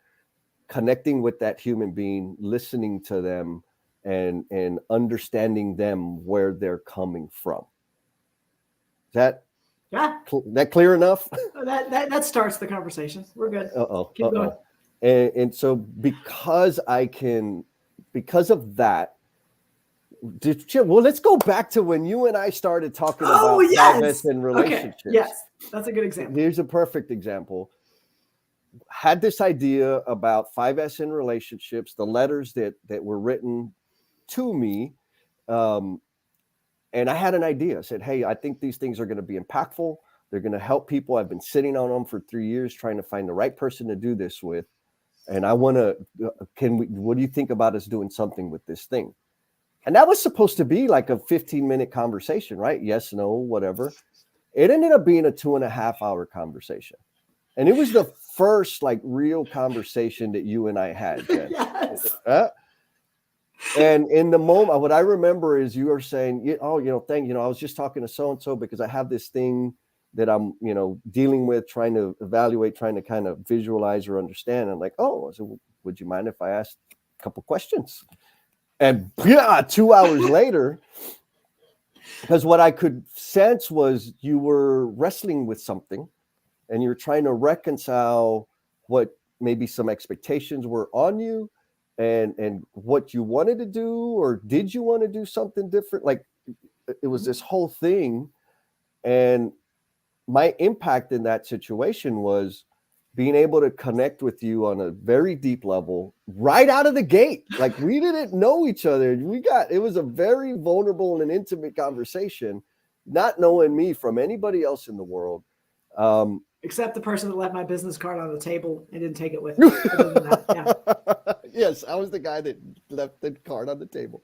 [SPEAKER 1] connecting with that human being, listening to them and understanding them where they're coming from. Is that clear enough?
[SPEAKER 2] That starts the conversation. We're good. Keep going.
[SPEAKER 1] And so because of that, well, let's go back to when you and I started talking about divest and relationships.
[SPEAKER 2] Okay. Yes, that's a good example.
[SPEAKER 1] Here's a perfect example. had this idea about 5S in relationships, the letters that were written to me. And I had an idea. I said, hey, I think these things are going to be impactful. They're going to help people. I've been sitting on them for 3 years trying to find the right person to do this with. And I want to, what do you think about us doing something with this thing? And that was supposed to be like a 15-minute conversation, right? Yes, no, whatever. It ended up being a 2.5-hour conversation. And it was the first like real conversation that you and I had, Jen.
[SPEAKER 2] Yes.
[SPEAKER 1] And in the moment, what I remember is you were saying, oh, I was just talking to so-and-so because I have this thing that I'm, dealing with, trying to evaluate, trying to kind of visualize or understand. I'm like, oh, so would you mind if I asked a couple questions? And 2 hours later, because what I could sense was you were wrestling with something and you're trying to reconcile what maybe some expectations were on you and what you wanted to do, or did you want to do something different? Like it was this whole thing. And my impact in that situation was being able to connect with you on a very deep level right out of the gate. Like we didn't know each other. It was a very vulnerable and intimate conversation, not knowing me from anybody else in the world.
[SPEAKER 2] Except the person that left my business card on the table and didn't take it with me. Other than that, yeah.
[SPEAKER 1] Yes, I was the guy that left the card on the table.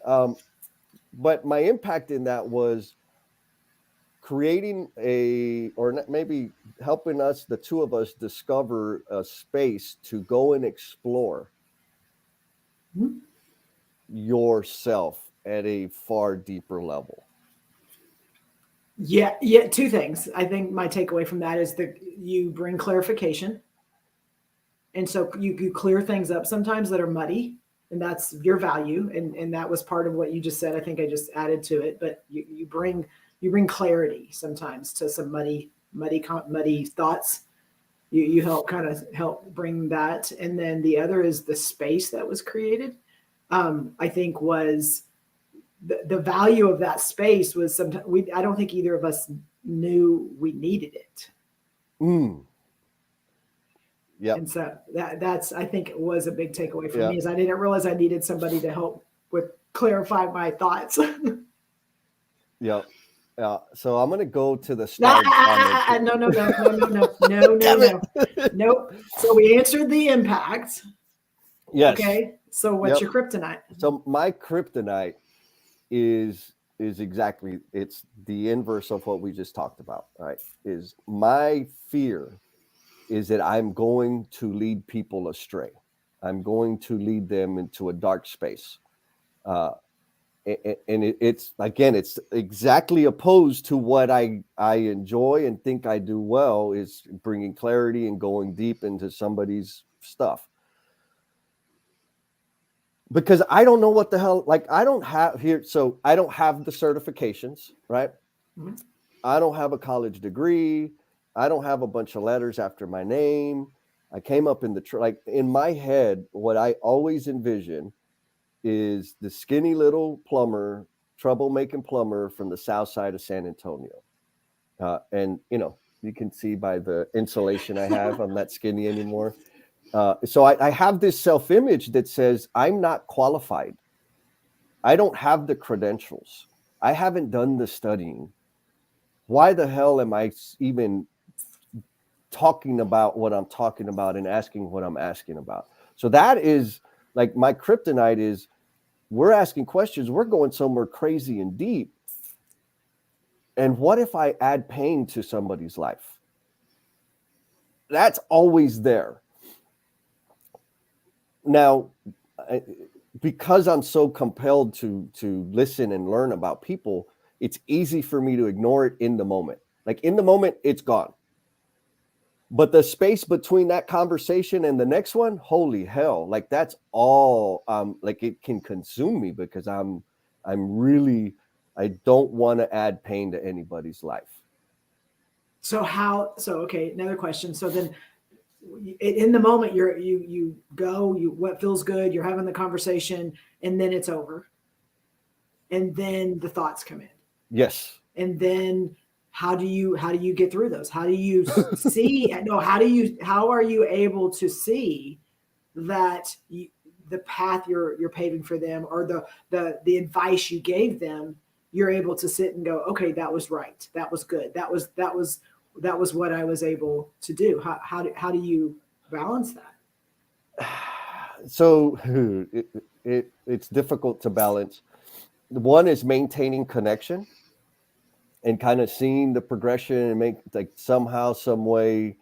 [SPEAKER 1] But my impact in that was creating maybe helping us, the two of us, discover a space to go and explore yourself at a far deeper level.
[SPEAKER 2] Yeah. Two things. I think my takeaway from that is that you bring clarification. And so you clear things up sometimes that are muddy, and that's your value. And that was part of what you just said. I think I just added to it, but you bring clarity sometimes to some muddy thoughts. You help bring that. And then the other is the space that was created. I think was the value of that space was sometimes I don't think either of us knew we needed it.
[SPEAKER 1] Yeah.
[SPEAKER 2] And so that's I think it was a big takeaway for me, is I didn't realize I needed somebody to help with clarify my thoughts.
[SPEAKER 1] Yeah. So I'm gonna go to the start.
[SPEAKER 2] No. Nope. So we answered the impact.
[SPEAKER 1] Yes.
[SPEAKER 2] Okay. So what's your kryptonite?
[SPEAKER 1] So my kryptonite is exactly, it's the inverse of what we just talked about, right? Is my fear is that I'm going to lead people astray. I'm going to lead them into a dark space. It's exactly opposed to what I enjoy and think I do well, is bringing clarity and going deep into somebody's stuff. Because I don't know what the hell, like I don't have the certifications, right? Mm-hmm. I don't have a college degree. I don't have a bunch of letters after my name. I came up in in my head, what I always envision is the skinny little plumber, troublemaking plumber from the south side of San Antonio. And, you can see by the insulation I have, I'm not skinny anymore. So I have this self-image that says I'm not qualified. I don't have the credentials. I haven't done the studying. Why the hell am I even talking about what I'm talking about and asking what I'm asking about? So that is like my kryptonite is, we're asking questions. We're going somewhere crazy and deep. And what if I add pain to somebody's life? That's always there. Now, because I'm so compelled to listen and learn about people, it's easy for me to ignore it in the moment. Like in the moment, it's gone. But the space between that conversation and the next one, holy hell, like that's all, like it can consume me because I don't want to add pain to anybody's life.
[SPEAKER 2] Okay, another question. So then in the moment you go, what feels good, you're having the conversation, and then it's over. And then the thoughts come in.
[SPEAKER 1] Yes.
[SPEAKER 2] And then how do you get through those? How do you see? No, how are you able to see that the path you're paving for them, or the advice you gave them, you're able to sit and go, okay, that was right, that was good, that was what I was able to do. How do you balance that?
[SPEAKER 1] So it's difficult to balance. One is maintaining connection and kind of seeing the progression and make like somehow, some way.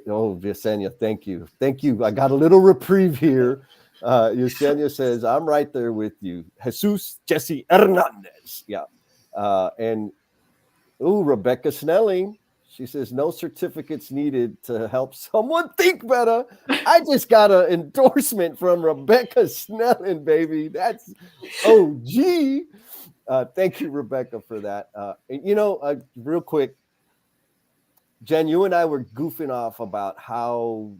[SPEAKER 1] Oh, Yesenia, thank you. I got a little reprieve here. Yesenia says, I'm right there with you. Jesus Jesse Hernandez. Yeah. And Rebecca Snelling, she says, no certificates needed to help someone think better. I just got an endorsement from Rebecca Snelling, baby. That's OG. Thank you, Rebecca, for that. Real quick, Jen, you and I were goofing off about how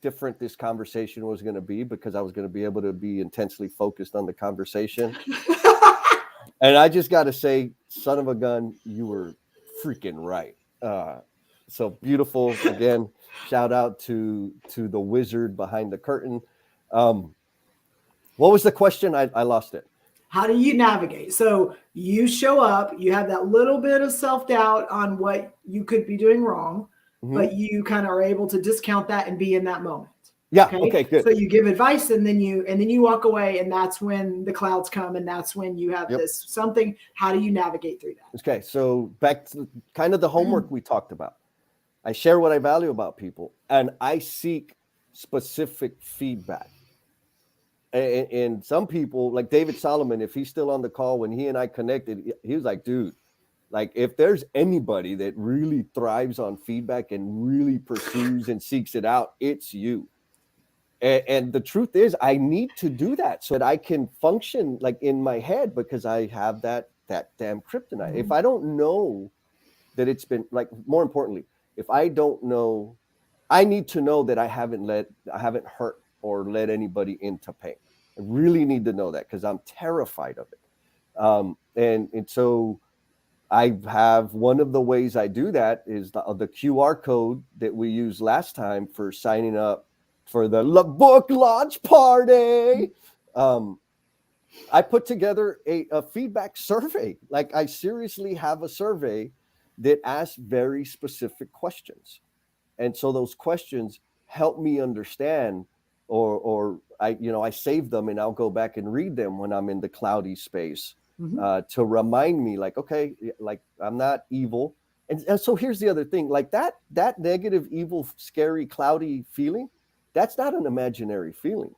[SPEAKER 1] different this conversation was going to be, because I was going to be able to be intensely focused on the conversation. And I just got to say, son of a gun, you were freaking right. So beautiful. Again, shout out to the wizard behind the curtain. What was the question? I lost it.
[SPEAKER 2] How do you navigate? So you show up, you have that little bit of self-doubt on what you could be doing wrong, but you kind of are able to discount that and be in that moment.
[SPEAKER 1] Yeah. Okay, good.
[SPEAKER 2] So you give advice and then you walk away, and that's when the clouds come, and that's when you have this something. How do you navigate through that?
[SPEAKER 1] Okay. So back to kind of the homework we talked about. I share what I value about people, and I seek specific feedback. And some people, like David Solomon, if he's still on the call, when he and I connected, he was like, dude, like if there's anybody that really thrives on feedback and really pursues and seeks it out, it's you. And the truth is, I need to do that so that I can function like in my head, because I have that damn kryptonite. If I don't know that it's been, like, more importantly, if I don't know, I need to know that I haven't hurt or led anybody into pain. I really need to know that, because I'm terrified of it. And so I have, one of the ways I do that is the QR code that we used last time for signing up for the book launch party. I put together a feedback survey. Like, I seriously have a survey that asks very specific questions. And so those questions help me understand, or I save them and I'll go back and read them when I'm in the cloudy space, to remind me, like, okay, like, I'm not evil. And so here's the other thing, like that negative, evil, scary, cloudy feeling, that's not an imaginary feeling.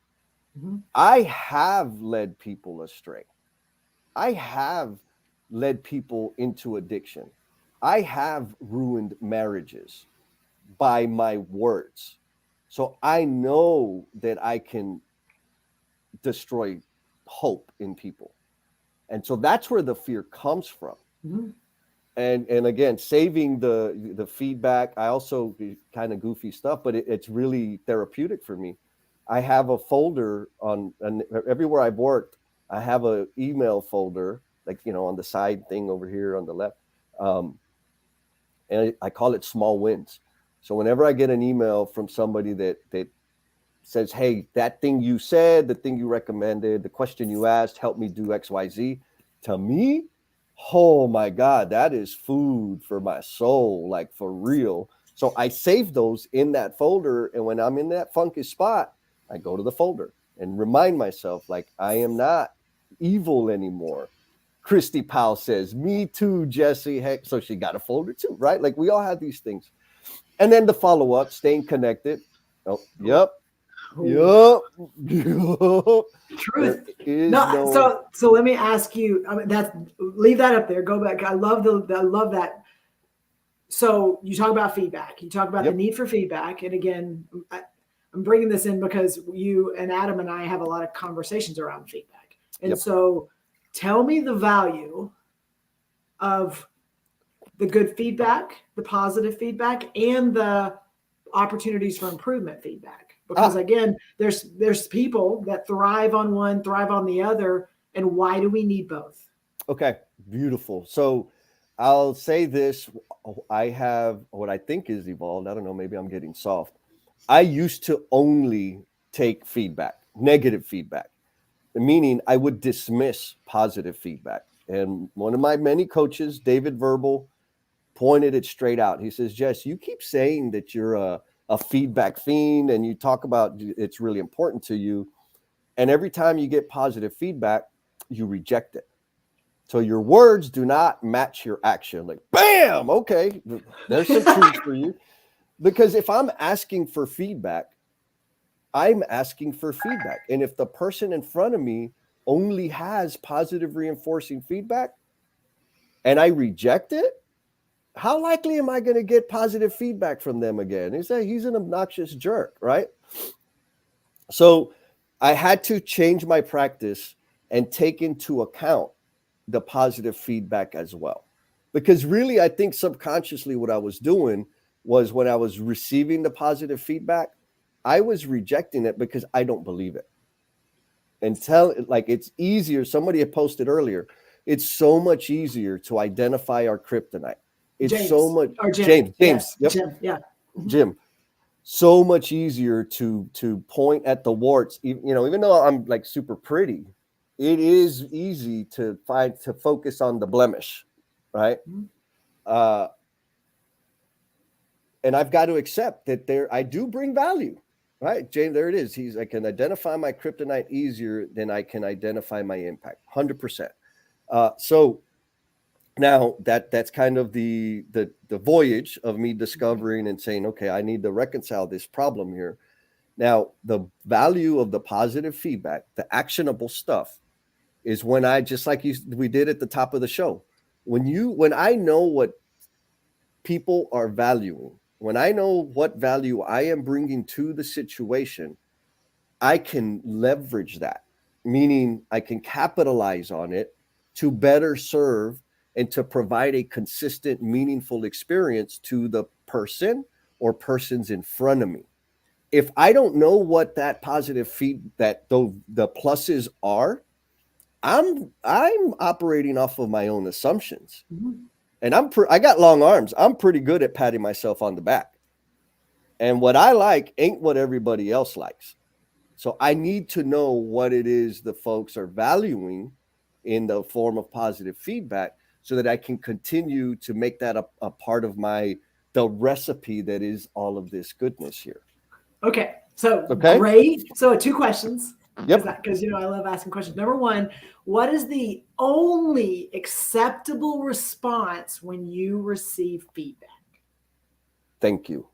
[SPEAKER 1] I have led people astray. I have led people into addiction. I have ruined marriages by my words. So I know that I can destroy hope in people. And so that's where the fear comes from. And again, saving the feedback, I also kind of goofy stuff, but it's really therapeutic for me. I have a folder on everywhere I've worked. I have an email folder, like, on the side thing over here on the left. And I call it small wins. So whenever I get an email from somebody that says, hey, that thing you said, the thing you recommended, the question you asked, help me do X, Y, Z, to me, oh my God, that is food for my soul, like, for real. So I save those in that folder. And when I'm in that funky spot, I go to the folder and remind myself, like, I am not evil anymore. Christy Powell says, me too, Jesse. Heck, so she got a folder too, right? Like, we all have these things. And then the follow-up, staying connected. Oh, yep.
[SPEAKER 2] Truth. No, so let me ask you. Leave that up there. Go back. I love that. So you talk about feedback. You talk about the need for feedback. And again, I'm bringing this in because you and Adam and I have a lot of conversations around feedback. And so, tell me the value of the good feedback, the positive feedback, and the opportunities for improvement feedback. Because again, there's people that thrive on one, thrive on the other. And why do we need both?
[SPEAKER 1] Okay, beautiful. So I'll say this. I have what I think is evolved. I don't know. Maybe I'm getting soft. I used to only take feedback, negative feedback, meaning I would dismiss positive feedback. And one of my many coaches, David Verbal, pointed it straight out. He says, Jess, you keep saying that you're a feedback fiend and you talk about it's really important to you. And every time you get positive feedback, you reject it. So your words do not match your action. Like, bam, okay, there's some truth for you. Because if I'm asking for feedback, I'm asking for feedback. And if the person in front of me only has positive reinforcing feedback and I reject it, how likely am I going to get positive feedback from them again? He's an obnoxious jerk, right? So I had to change my practice and take into account the positive feedback as well. Because really, I think subconsciously what I was doing was when I was receiving the positive feedback, I was rejecting it because I don't believe it. And it's easier. Somebody had posted earlier. It's so much easier to identify our kryptonite. It's
[SPEAKER 2] James,
[SPEAKER 1] so much
[SPEAKER 2] or Jim.
[SPEAKER 1] James.
[SPEAKER 2] Yes,
[SPEAKER 1] Yep.
[SPEAKER 2] Jim. Yeah.
[SPEAKER 1] Jim. So much easier to point at the warts. Even though I'm like super pretty, it is easy to focus on the blemish, right? And I've got to accept that I do bring value, right? James, there it is. I can identify my kryptonite easier than I can identify my impact, 100%. So now that's kind of the voyage of me discovering and saying, okay, I need to reconcile this problem here. Now, the value of the positive feedback, the actionable stuff, is when I, just like we did at the top of the show, when I know what people are valuing, when I know what value I am bringing to the situation, I can leverage that, meaning I can capitalize on it to better serve and to provide a consistent, meaningful experience to the person or persons in front of me. If I don't know what that positive feedback, though the pluses are, I'm operating off of my own assumptions. And I got long arms. I'm pretty good at patting myself on the back. And what I like ain't what everybody else likes. So I need to know what it is the folks are valuing in the form of positive feedback so that I can continue to make that a part of the recipe that is all of this goodness here.
[SPEAKER 2] Okay. So great. So 2 questions.
[SPEAKER 1] Yep.
[SPEAKER 2] Because I love asking questions. Number 1, what is the only acceptable response when you receive feedback?
[SPEAKER 1] Thank you.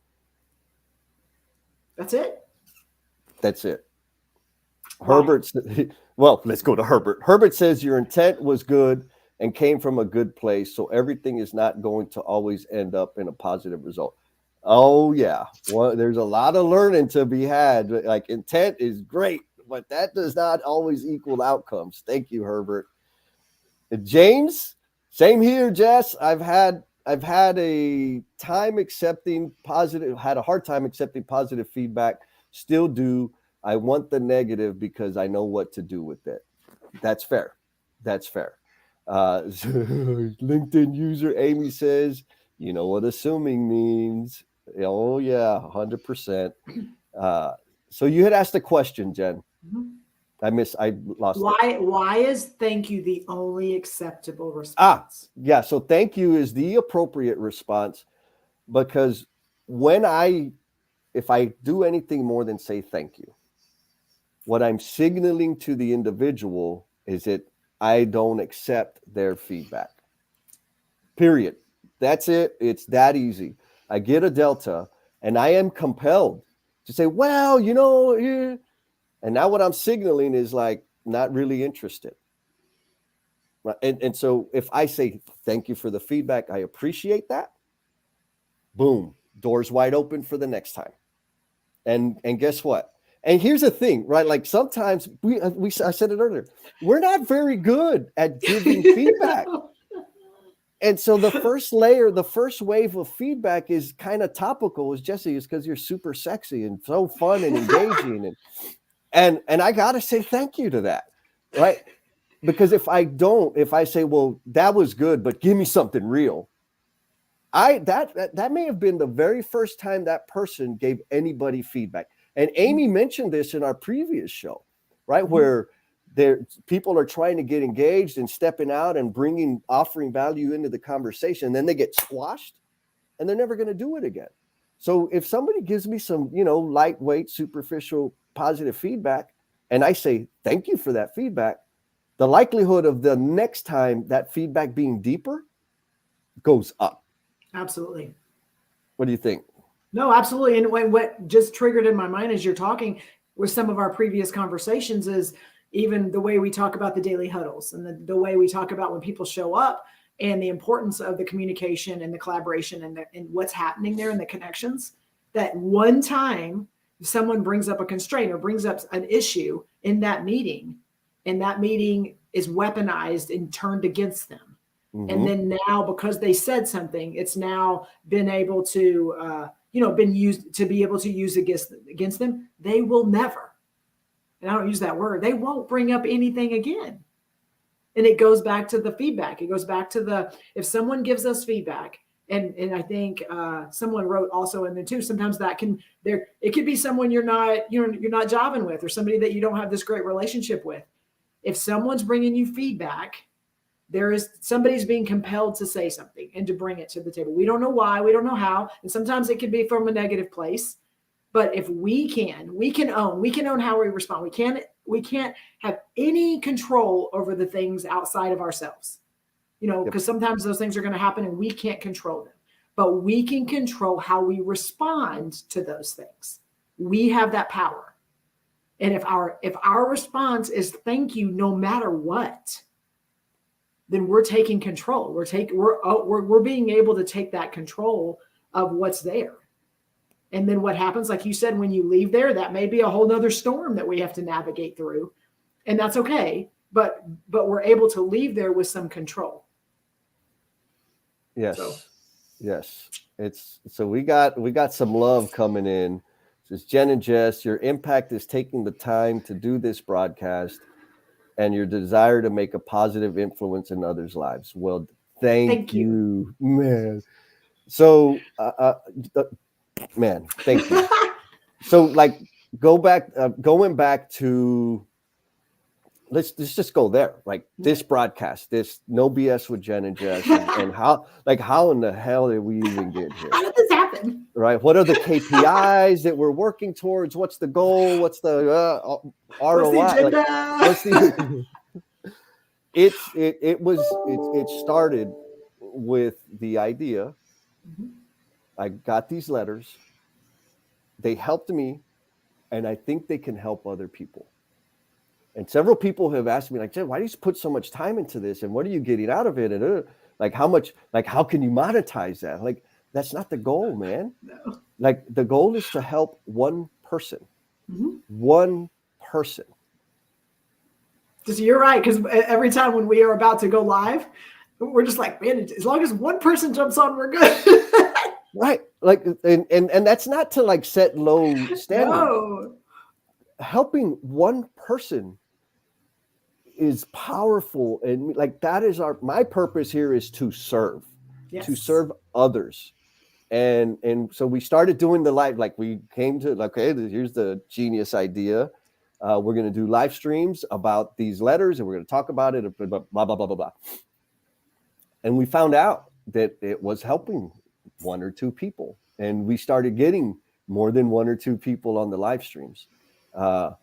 [SPEAKER 2] That's it?
[SPEAKER 1] That's it. Herbert, well, let's go to Herbert. Herbert says your intent was good and came from a good place, so everything is not going to always end up in a positive result. Oh, yeah. Well, there's a lot of learning to be had. Like, intent is great, but that does not always equal outcomes. Thank you, Herbert. James, same here, Jess. I've had a hard time accepting positive feedback. Still do. I want the negative because I know what to do with it. That's fair. LinkedIn user Amy says, you know what assuming means. Oh, yeah, 100%. So you had asked a question, Jen. I lost it.
[SPEAKER 2] Why is thank you the only acceptable response?
[SPEAKER 1] Yeah. So thank you is the appropriate response because if I do anything more than say thank you, what I'm signaling to the individual is that I don't accept their feedback. Period. That's it. It's that easy. I get a delta and I am compelled to say, well, and now what I'm signaling is like not really interested. And so if I say thank you for the feedback, I appreciate that. Boom, doors wide open for the next time. And guess what? And here's the thing, right? Like sometimes I said it earlier, we're not very good at giving feedback. And so the first wave of feedback is kind of topical, as Jesse, is because you're super sexy and so fun and engaging. And I got to say thank you to that, right? because if I say, well, that was good, but give me something real, that may have been the very first time that person gave anybody feedback. And Amy mentioned this in our previous show, right? Mm-hmm. Where people are trying to get engaged and stepping out and offering value into the conversation, and then they get squashed and they're never going to do it again. So if somebody gives me some, lightweight, superficial, positive feedback, and I say, thank you for that feedback, the likelihood of the next time that feedback being deeper goes up.
[SPEAKER 2] Absolutely.
[SPEAKER 1] What do you think?
[SPEAKER 2] No, absolutely. And what just triggered in my mind as you're talking with some of our previous conversations is even the way we talk about the daily huddles and the way we talk about when people show up and the importance of the communication and the collaboration and what's happening there and the connections. That one time if someone brings up a constraint or brings up an issue in that meeting, and that meeting is weaponized and turned against them. Mm-hmm. And then now, because they said something, it's now been able to, been used to be able to use against them. They will never, and I don't use that word, they won't bring up anything again. And it goes back to the feedback. It goes back to if someone gives us feedback, and I think someone wrote also in there too, sometimes it could be someone you're not jiving with, or somebody that you don't have this great relationship with. If someone's bringing you feedback, somebody's being compelled to say something and to bring it to the table. We don't know why, we don't know how, and sometimes it could be from a negative place. But if we can own how we respond. We can't have any control over the things outside of ourselves, because sometimes those things are going to happen and we can't control them. But we can control how we respond to those things. We have that power. And if our response is thank you, no matter what, then we're taking control. We're being able to take that control of what's there. And then what happens, like you said, when you leave there, that may be a whole nother storm that we have to navigate through. And that's okay. But we're able to leave there with some control.
[SPEAKER 1] Yes. Yes. So we got some love coming in. It's Jen and Jess, your impact is taking the time to do this broadcast and your desire to make a positive influence in others' lives. Well, thank you, man. So, man, thank you. So, going back to, let's just go there. Like this broadcast, this No BS with Jen and Jess, and how in the hell did we even get here?
[SPEAKER 2] How did this happen?
[SPEAKER 1] Right? What are the KPIs that we're working towards? What's the goal? What's the ROI?
[SPEAKER 2] What's the agenda?
[SPEAKER 1] It started with the idea. Mm-hmm. I got these letters. They helped me, and I think they can help other people. And several people have asked me, like, Jen, why do you put so much time into this? And what are you getting out of it? And how can you monetize that? Like, that's not the goal, man. No. Like, the goal is to help one person. Mm-hmm. One person.
[SPEAKER 2] Just, you're right, because every time when we are about to go live, we're just like, man, as long as one person jumps on, we're good.
[SPEAKER 1] Right. Like, and that's not to like set low standards.
[SPEAKER 2] No.
[SPEAKER 1] Helping one person is powerful. And like, that is my purpose here is to serve, to serve others. And so we started doing the live, like we came to, okay, here's the genius idea. We're going to do live streams about these letters and we're going to talk about it, blah, blah, blah, blah, blah, blah. And we found out that it was helping one or two people. And we started getting more than one or two people on the live streams. Okay,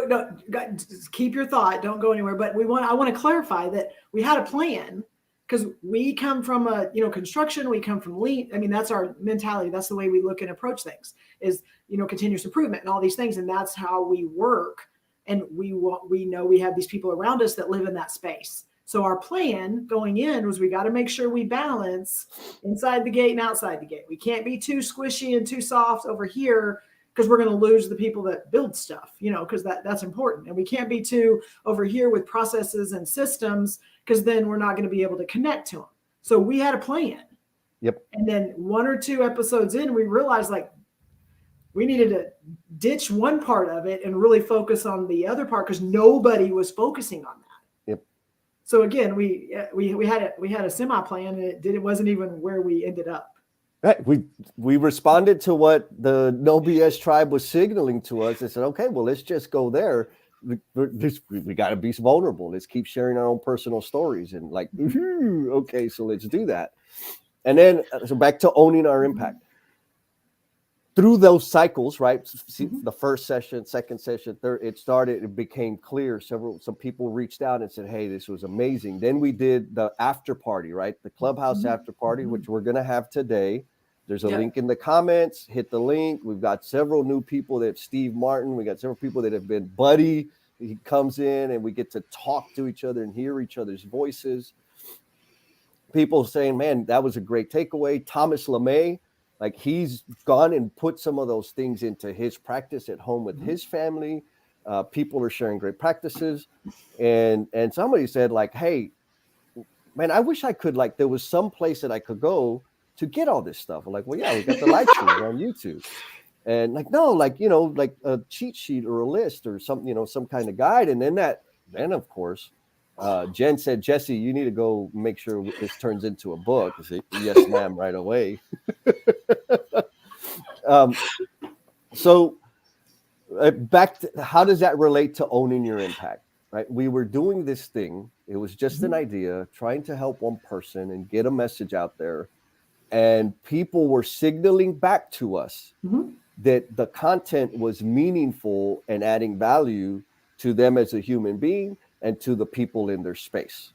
[SPEAKER 2] no, just keep your thought. Don't go anywhere. But I want to clarify that we had a plan because we come from construction. We come from lean. I mean, that's our mentality. That's the way we look and approach things is, continuous improvement and all these things. And that's how we work. And we know we have these people around us that live in that space. So our plan going in was we got to make sure we balance inside the gate and outside the gate. We can't be too squishy and too soft over here because we're going to lose the people that build stuff, because that's important. And we can't be too over here with processes and systems because then we're not going to be able to connect to them. So we had a plan.
[SPEAKER 1] Yep.
[SPEAKER 2] And then one or two episodes in, we realized like we needed to ditch one part of it and really focus on the other part because nobody was focusing on that.
[SPEAKER 1] Yep.
[SPEAKER 2] So again, we had a semi plan and it wasn't even where we ended up.
[SPEAKER 1] Right. We responded to what the NoBStribe was signaling to us and said, okay, well, let's just go there. We got to be vulnerable. Let's keep sharing our own personal stories and like, okay, so let's do that. And then so back to owning our impact. Through those cycles, right? See, the first session, second session, third, it became clear. Some people reached out and said, hey, this was amazing. Then we did the after party, right? The Clubhouse after party, which we're going to have today. There's a link in the comments. Hit the link. We've got several new people that Steve Martin. We got several people that have been Buddy. He comes in and we get to talk to each other and hear each other's voices. People saying, man, that was a great takeaway. Thomas LeMay, like he's gone and put some of those things into his practice at home with his family. People are sharing great practices. And somebody said like, hey, man, I wish I could, like, there was some place that I could go to get all this stuff. I'm like, well, yeah, we got the live streams on YouTube. And like, no, like, you know, like a cheat sheet or a list or something, you know, some kind of guide. And then of course, Jen said, Jesse, you need to go make sure this turns into a book. I said, yes, ma'am, right away. So back to how does that relate to owning your impact, right? We were doing this thing. It was just an idea, trying to help one person and get a message out there. And people were signaling back to us that the content was meaningful and adding value to them as a human being and to the people in their space.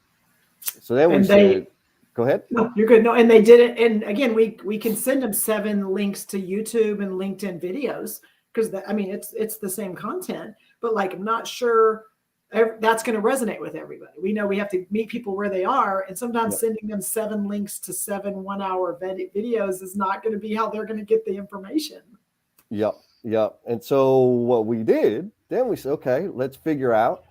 [SPEAKER 1] So then we said, go ahead.
[SPEAKER 2] No, you're good. No, and they did it. And again, we can send them 7 links to YouTube and LinkedIn videos because I mean, it's the same content, but like, I'm not sure that's going to resonate with everybody. We know we have to meet people where they are. And sometimes sending them 7 links to 7 1-hour videos is not going to be how they're going to get the information.
[SPEAKER 1] Yep. And so what we did, then we said, okay, let's figure out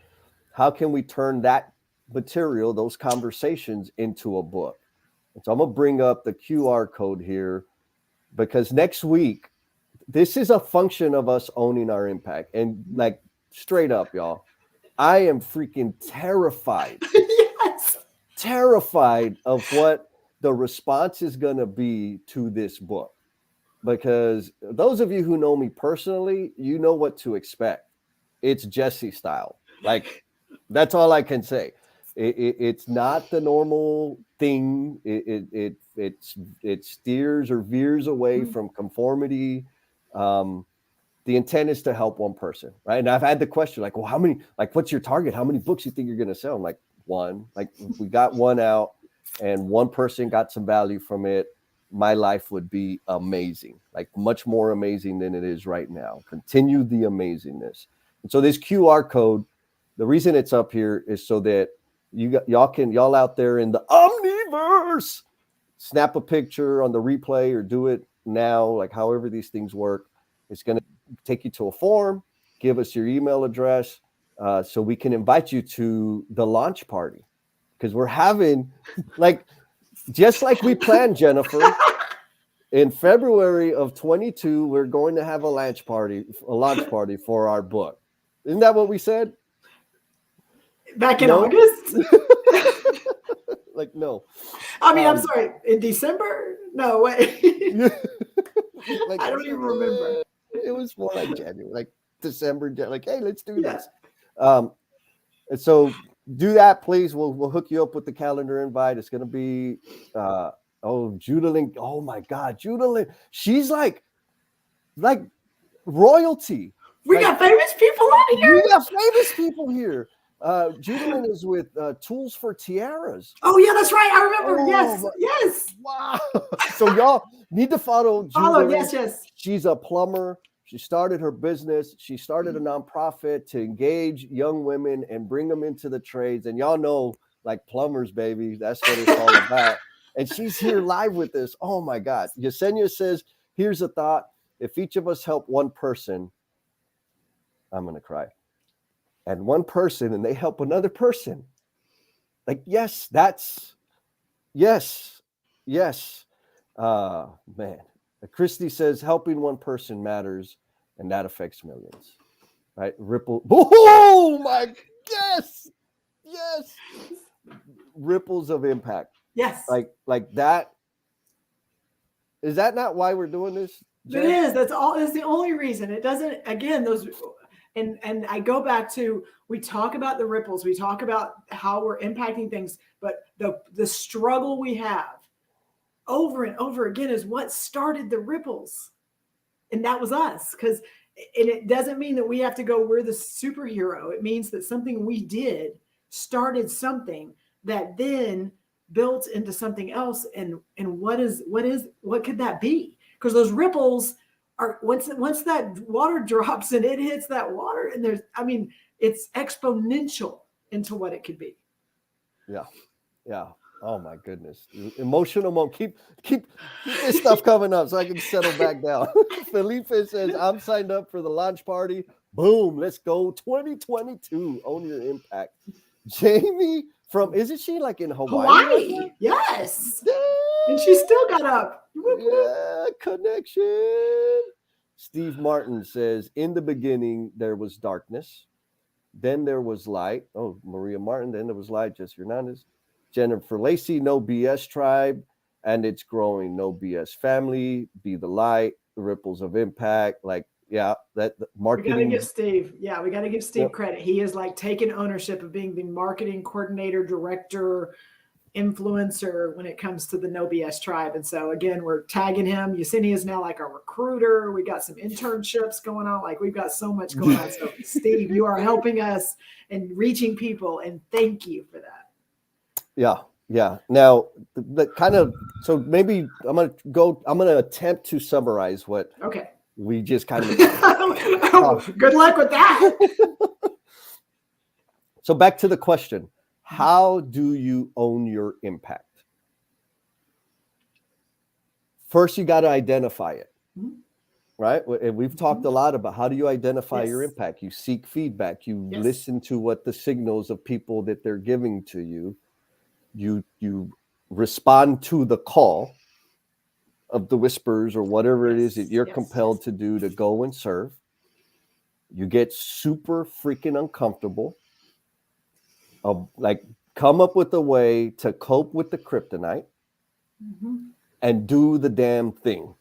[SPEAKER 1] how can we turn that material, those conversations into a book. And so I'm going to bring up the QR code here because next week, this is a function of us owning our impact. And like straight up, y'all, I am freaking terrified, terrified of what the response is going to be to this book. Because those of you who know me personally, you know what to expect. It's Jesse style. Like, that's all I can say. It's not the normal thing. It steers or veers away from conformity. The intent is to help one person, right? And I've had the question like, well, how many, like, what's your target? How many books you think you're going to sell? I'm like, 1. Like, if we got 1 out and 1 person got some value from it, my life would be amazing, like much more amazing than it is right now. Continue the amazingness. And so this QR code, the reason it's up here is so that y'all out there in the omniverse, snap a picture on the replay or do it now, like however these things work. It's going to take you to a form, give us your email address so we can invite you to the launch party. Because we're having, like, just like we planned, Jennifer, in February of 22, we're going to have a launch party for our book. Isn't that what we said?
[SPEAKER 2] Back in August?
[SPEAKER 1] Like, no.
[SPEAKER 2] I mean, I'm sorry, in December? No, wait.
[SPEAKER 1] Like,
[SPEAKER 2] I don't even remember.
[SPEAKER 1] It was more like January, like December, like, hey, let's do this. And so do that, please. We'll hook you up with the calendar invite. It's going to be, Judalyn. Oh my God, Judalyn. She's like royalty.
[SPEAKER 2] We got famous people on here.
[SPEAKER 1] We got famous people here. Judalyn is with Tools for Tiaras.
[SPEAKER 2] Oh yeah, that's right. I remember. Yes.
[SPEAKER 1] Wow. So y'all need to follow Judalyn.
[SPEAKER 2] Yes. She's
[SPEAKER 1] a plumber. She started her business. She started a nonprofit to engage young women and bring them into the trades. And y'all know, like, plumbers, baby, that's what it's all about. And she's here live with us. Oh my God. Yesenia says, here's a thought. If each of us help one person, I'm going to cry. And one person, and they help another person. Like, yes. Man. Christy says helping one person matters, and that affects millions. Right? Ripple. Oh my, yes, yes. Ripples of impact.
[SPEAKER 2] Yes.
[SPEAKER 1] Like that. Is that not why we're doing this,
[SPEAKER 2] Jen? It is. That's all. That's the only reason. It doesn't. Again, those. And I go back to, we talk about the ripples, we talk about how we're impacting things, but the struggle we have over and over again is what started the ripples. And that was us. And it doesn't mean that we have to go, we're the superhero. It means that something we did started something that then built into something else. And what could that be? Because those ripples are, once that water drops and it hits that water, and it's exponential into what it could be.
[SPEAKER 1] Yeah. Oh my goodness. Emotional moment. Keep this stuff coming up so I can settle back down. Felipe says, I'm signed up for the launch party. Boom. Let's go. 2022. Own your impact. Jamie isn't she like in Hawaii?
[SPEAKER 2] Right, yes. Dang. And she still got up.
[SPEAKER 1] Yeah, connection. Steve Martin says, in the beginning, there was darkness. Then there was light. Oh, Maria Martin. Then there was light. Jess Hernandez. Jennifer Lacey, No BS Tribe, and it's growing. No BS Family, Be the Light, the Ripples of Impact. Like, yeah, that marketing.
[SPEAKER 2] We got to give Steve. Yeah, we got to give Steve credit. He is like taking ownership of being the marketing coordinator, director, influencer when it comes to the No BS Tribe. And so again, we're tagging him. Yesenia is now like our recruiter. We got some internships going on. Like, we've got so much going on. So Steve, you are helping us and reaching people, and thank you for that.
[SPEAKER 1] Yeah. Now, the kind of, so maybe I'm going to attempt to summarize what we just kind of.
[SPEAKER 2] Good luck with that.
[SPEAKER 1] So back to the question, how do you own your impact? First, you got to identify it, right? And we've talked a lot about how do you identify your impact? You seek feedback. You listen to what the signals of people that they're giving to you. You respond to the call of the whispers or whatever it is that you're compelled to do to go and serve. You get super freaking uncomfortable. Like, come up with a way to cope with the kryptonite and do the damn thing.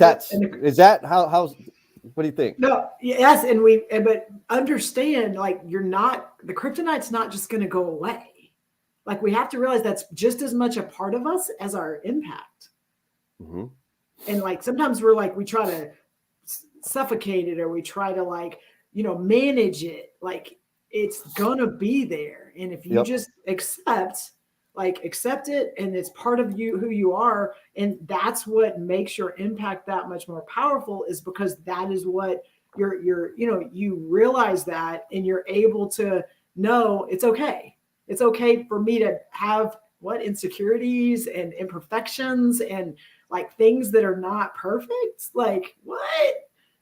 [SPEAKER 1] Is that how what do you think?
[SPEAKER 2] No, yes, but understand, like, the kryptonite's not just going to go away. Like, we have to realize that's just as much a part of us as our impact. Mm-hmm. And like, sometimes we're like, we try to suffocate it, or we try to manage it. Like, it's going to be there. And if you just accept it, and it's part of you, who you are. And that's what makes your impact that much more powerful, is because that is what you realize that, and you're able to know it's okay. It's okay for me to have insecurities and imperfections and like things that are not perfect. Like, what?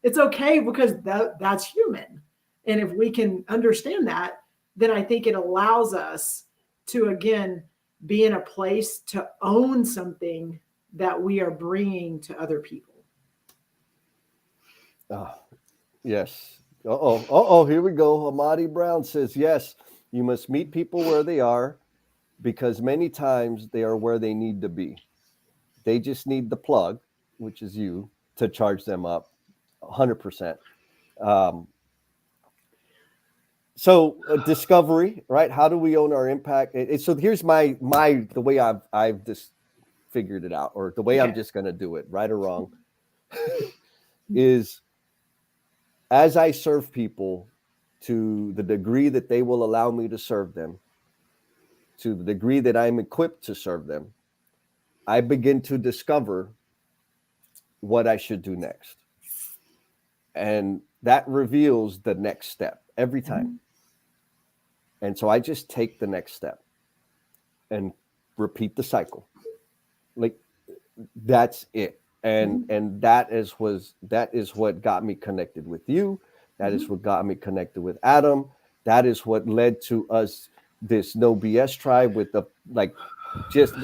[SPEAKER 2] It's okay, because that's human. And if we can understand that, then I think it allows us to, again, be in a place to own something that we are bringing to other people.
[SPEAKER 1] Yes. Here we go. Amadi Brown says, yes, you must meet people where they are, because many times they are where they need to be. They just need the plug, which is you, to charge them up 100%. So discovery, right? How do we own our impact? So here's the way I've just figured it out, or the way I'm just going to do it, right or wrong, is as I serve people to the degree that they will allow me to serve them, to the degree that I'm equipped to serve them, I begin to discover what I should do next. And that reveals the next step every time. Mm-hmm. And so I just take the next step and repeat the cycle. Like, that's it. And that is what got me connected with you. That is what got me connected with Adam. That is what led to us, this No BS Tribe, with the just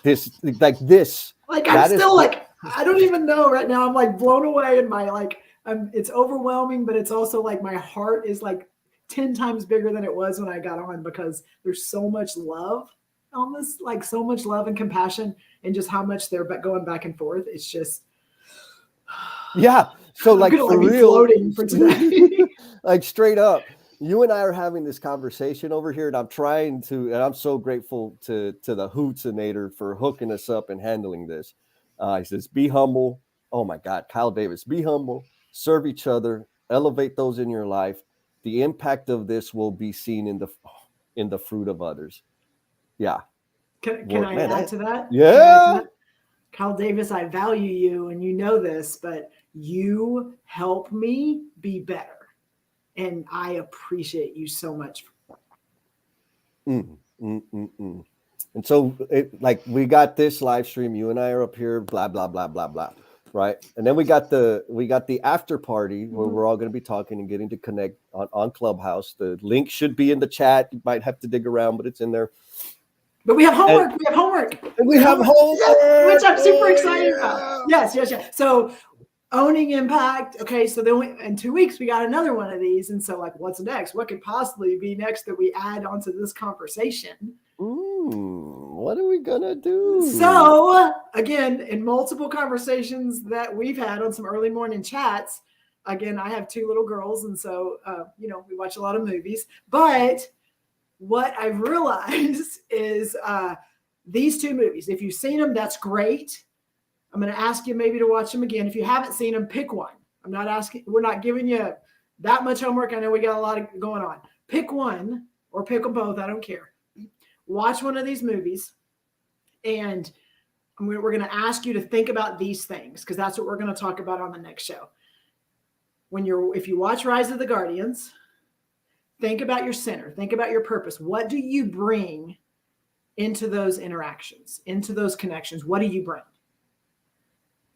[SPEAKER 1] this, like this.
[SPEAKER 2] Like I'm still like, I don't even know right now. I'm like blown away in my like, it's overwhelming, but it's also like my heart is like 10 times bigger than it was when I got on, because there's so much love on this, like so much love and compassion, and just how much they're going back and forth. It's just,
[SPEAKER 1] yeah. So like for real,
[SPEAKER 2] floating for today.
[SPEAKER 1] like straight up, you and I are having this conversation over here, and I'm trying to, and I'm so grateful to the Hootsinator for hooking us up and handling this. He says, be humble. Oh my God, Kyle Davis, be humble, serve each other, elevate those in your life. The impact of this will be seen in the fruit of others. Yeah.
[SPEAKER 2] Can I add to that?
[SPEAKER 1] Yeah.
[SPEAKER 2] Kyle Davis, I value you, and you know this, but you help me be better. And I appreciate you so much.
[SPEAKER 1] And so like we got this live stream, you and I are up here, blah, blah, blah, blah, blah. Right. And then we got the after party where we're all going to be talking and getting to connect on Clubhouse. The link should be in the chat. You might have to dig around, but it's in there.
[SPEAKER 2] But we have homework.
[SPEAKER 1] We have homework.
[SPEAKER 2] Which I'm super excited about. Yes. So owning impact. Okay. So then in 2 weeks, we got another one of these. And so like, what's next? What could possibly be next that we add onto this conversation?
[SPEAKER 1] What are we going to do?
[SPEAKER 2] So again, in multiple conversations that we've had on some early morning chats, again, I have 2 little girls. And so, we watch a lot of movies, but what I've realized is these 2 movies, if you've seen them, that's great. I'm going to ask you maybe to watch them again. If you haven't seen them, pick one. We're not giving you that much homework. I know we got a lot of going on. Pick one or pick them both. I don't care. Watch one of these movies, and we're going to ask you to think about these things, because that's what we're going to talk about on the next show. If you watch Rise of the Guardians, think about your center. Think about your purpose. What do you bring into those interactions, into those connections? What do you bring?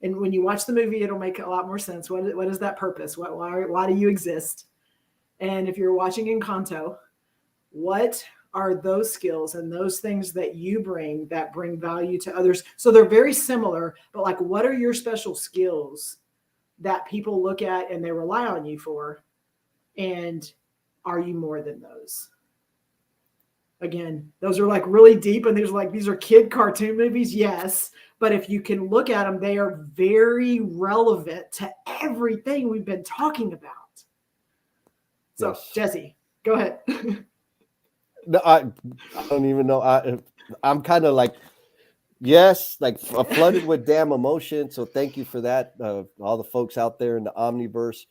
[SPEAKER 2] And when you watch the movie, it'll make a lot more sense. What is that purpose? Why do you exist? And if you're watching Encanto, what are those skills and those things that you bring that bring value to others? So they're very similar, but like, what are your special skills that people look at and they rely on you for? And are you more than those? Again, those are like really deep, and these are kid cartoon movies. Yes. But if you can look at them, they are very relevant to everything we've been talking about. So yes. Jesse, go ahead.
[SPEAKER 1] No, I don't even know. I'm kind of like, yes, like flooded with damn emotion. So thank you for that. All the folks out there in the Omniverse.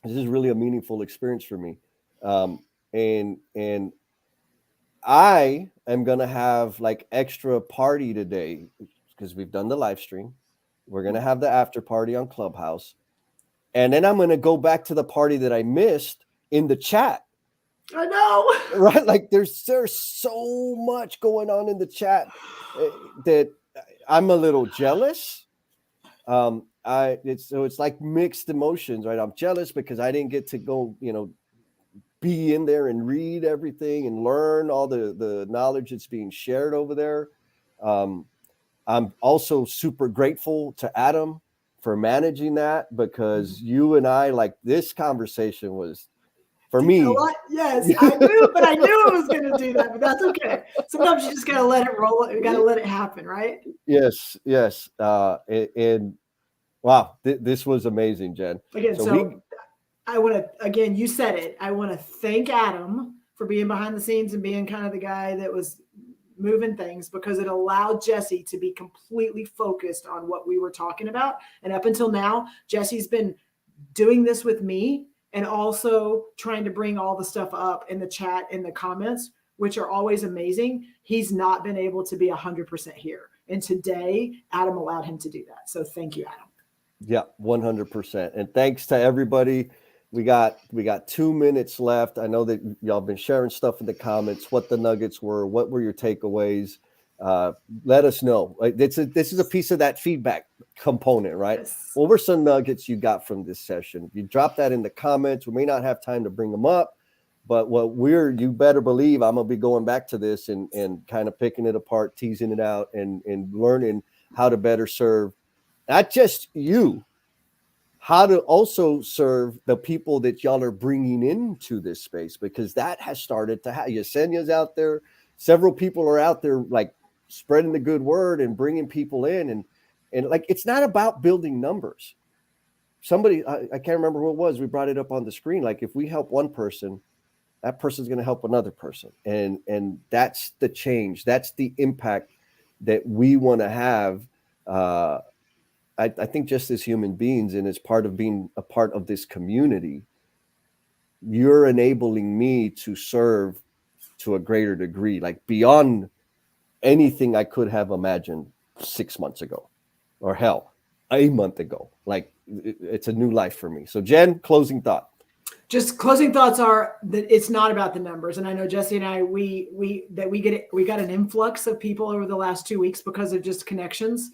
[SPEAKER 1] This is really a meaningful experience for me. And I am going to have like extra party today because we've done the live stream. We're going to have the after party on Clubhouse. And then I'm going to go back to the party that I missed in the chat.
[SPEAKER 2] I know.
[SPEAKER 1] Right? Like there's so much going on in the chat that I'm a little jealous. It's like mixed emotions, right? I'm jealous because I didn't get to go, be in there and read everything and learn all the knowledge that's being shared over there. I'm also super grateful to Adam for managing that, because you and I, like, this conversation was, for me.
[SPEAKER 2] Yes, I knew it was going to do that, but that's okay. Sometimes you just got to let it roll. You got to let it happen, right?
[SPEAKER 1] Yes. And wow, this was amazing, Jen.
[SPEAKER 2] Again, I want to, again, you said it. I want to thank Adam for being behind the scenes and being kind of the guy that was moving things, because it allowed Jesse to be completely focused on what we were talking about. And up until now, Jesse's been doing this with me and also trying to bring all the stuff up in the chat, in the comments, which are always amazing. He's not been able to be 100% here. And today, Adam allowed him to do that. So thank you, Adam.
[SPEAKER 1] Yeah, 100%. And thanks to everybody. We got 2 minutes left. I know that y'all been sharing stuff in the comments, what the nuggets were, what were your takeaways. Let us know. This is a piece of that feedback component, right?
[SPEAKER 2] Yes.
[SPEAKER 1] What were some nuggets you got from this session? If you drop that in the comments, we may not have time to bring them up, But you better believe I'm gonna be going back to this and kind of picking it apart, teasing it out, and learning how to better serve not just you, how to also serve the people that y'all are bringing into this space, because that has started to happen. Yesenia's out there, several people are out there like spreading the good word and bringing people in, and like it's not about building numbers. Somebody, I can't remember who it was, we brought it up on the screen. Like if we help one person, that person's going to help another person, and that's the change, that's the impact that we want to have. I think just as human beings, and as part of being a part of this community, you're enabling me to serve to a greater degree, like beyond anything I could have imagined 6 months ago, or hell, a month ago. Like it's a new life for me. So Jen, closing thought.
[SPEAKER 2] Just closing thoughts are that it's not about the numbers. And I know Jesse and I, we got an influx of people over the last 2 weeks because of just connections.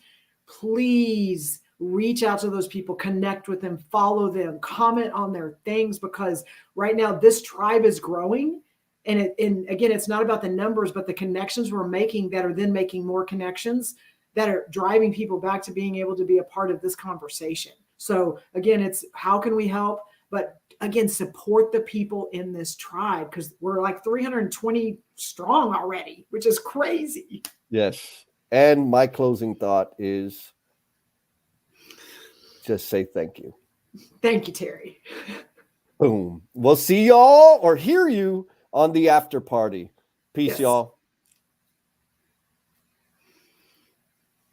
[SPEAKER 2] Please reach out to those people, connect with them, follow them, comment on their things, because right now this tribe is growing. And again, it's not about the numbers, but the connections we're making that are then making more connections that are driving people back to being able to be a part of this conversation. So again, it's how can we help? But again, support the people in this tribe, because we're like 320 strong already, which is crazy.
[SPEAKER 1] Yes. And my closing thought is just say thank you.
[SPEAKER 2] Thank you, Terry.
[SPEAKER 1] Boom. We'll see y'all or hear you on the after party. Peace,
[SPEAKER 2] Yes.
[SPEAKER 1] y'all.